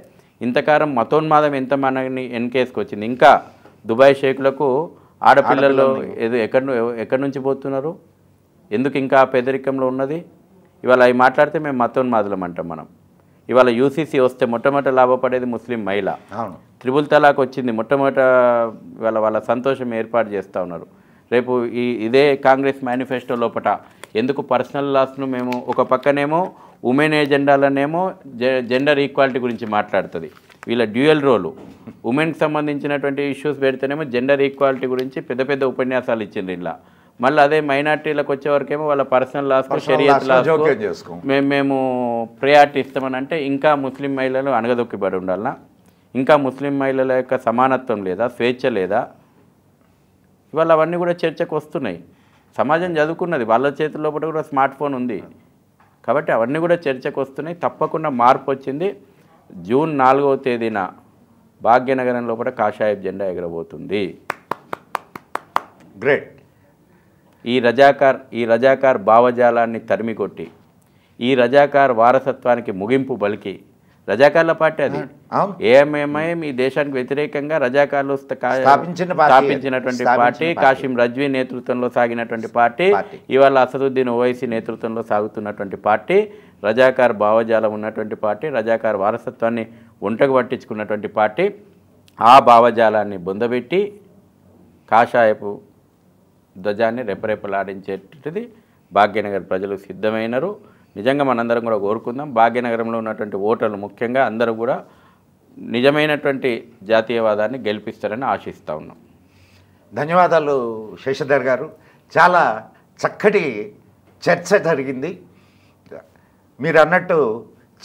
ఇంతకాలం మతోన్మాదం ఎంత మనని ఎన్కేసుకొచ్చింది. ఇంకా దుబాయ్ షేకులకు ఆడపిల్లల్లో ఎక్కడి నుంచి పోతున్నారు? ఎందుకు ఇంకా పేదరికంలో ఉన్నది? ఇవాళ అవి మాట్లాడితే మేము మతోన్మాదులం అంటాం. మనం ఇవాళ యూసీసీ వస్తే మొట్టమొదట లాభపడేది ముస్లిం మహిళ. త్రిబుల్ తలాక్ వచ్చింది మొట్టమొదట, వాళ్ళ సంతోషం ఏర్పాటు చేస్తూ ఉన్నారు. రేపు ఇదే కాంగ్రెస్ మేనిఫెస్టో లోపల ఎందుకు పర్సనల్ లాస్ను మేము ఒక పక్కనేమో ఉమెన్ ఎజెండాలనేమో జెండర్ ఈక్వాలిటీ గురించి మాట్లాడుతుంది. వీళ్ళ డ్యూయల్ రోలు ఉమెన్కి సంబంధించినటువంటి ఇష్యూస్ పెడితేనేమో జెండర్ ఈక్వాలిటీ గురించి పెద్ద పెద్ద ఉపన్యాసాలు ఇచ్చిండ్రు. ఇలా మళ్ళీ అదే మైనార్టీలకు వచ్చేవరకేమో వాళ్ళ పర్సనల్ లాస్కు షరియత్ లాస్కు మేము ప్రయారిటీ ఇస్తామని అంటే ఇంకా ముస్లిం మహిళలు అణగదొక్కిబడి ఉండాలన్నా? ఇంకా ముస్లిం మహిళల యొక్క సమానత్వం లేదా, స్వేచ్ఛ లేదా? ఇవాళ అవన్నీ కూడా చర్చకు వస్తున్నాయి. సమాజం చదువుకున్నది, వాళ్ళ చేతుల్లో కూడా స్మార్ట్ ఫోన్ ఉంది కాబట్టి అవన్నీ కూడా చర్చకు వస్తున్నాయి. తప్పకుండా మార్పు వచ్చింది. జూన్ 4వ తేదీన భాగ్యనగరం లోపల కాషాయపు జెండా ఎగరబోతుంది. గ్రేట్. ఈ రజాకార్ భావజాలాన్ని తరిమికొట్టి ఈ రజాకార్ వారసత్వానికి ముగింపు బలికి రజాకార్ల పార్టీ అది. ఏఎంఐఎం ఈ దేశానికి వ్యతిరేకంగా రజాకార్లు స్థాపించినటువంటి పార్టీ, కాసిం రజ్వీ నేతృత్వంలో సాగినటువంటి పార్టీ, ఇవాళ అసదుద్దీన్ ఓవైసీ నేతృత్వంలో సాగుతున్నటువంటి పార్టీ, రజాకార్ భావజాలం ఉన్నటువంటి పార్టీ, రజాకార్ వారసత్వాన్ని ఒంటకు పట్టించుకున్నటువంటి పార్టీ. ఆ భావజాలాన్ని బొందబెట్టి కాషాయపు ధ్వజాన్ని రెపరెపలాడించేటిది భాగ్యనగర్ ప్రజలు సిద్ధమైనరు. నిజంగా మనందరం కూడా కోరుకుందాం. భాగ్యనగరంలో ఉన్నటువంటి ఓటర్లు ముఖ్యంగా అందరూ కూడా నిజమైనటువంటి జాతీయవాదాన్ని గెలిపిస్తారని ఆశిస్తూ ఉన్నాం. ధన్యవాదాలు శశిధర్ గారు. చాలా చక్కటి చర్చ జరిగింది. మీరు అన్నట్టు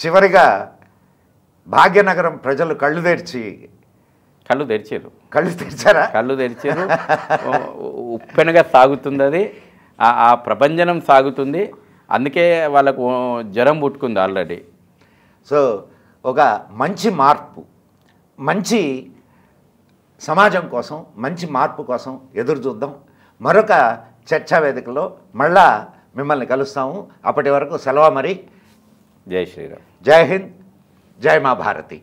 చివరిగా భాగ్యనగరం ప్రజలు కళ్ళు తెరిచారు. కళ్ళు తెరిచారు. ఉప్పెనగా సాగుతుంది అది, ఆ ప్రభంజనం సాగుతుంది. అందుకే వాళ్ళకు జ్వరం పుట్టుకుంది ఆల్రెడీ. సో ఒక మంచి మార్పు, మంచి సమాజం కోసం, మంచి మార్పు కోసం ఎదురు చూద్దాం. మరొక చర్చా వేదికలో మళ్ళా మిమ్మల్ని కలుస్తాము. అప్పటి వరకు సెలవు మరి. జై శ్రీరామ్. జై హింద్, జై మా భారతి.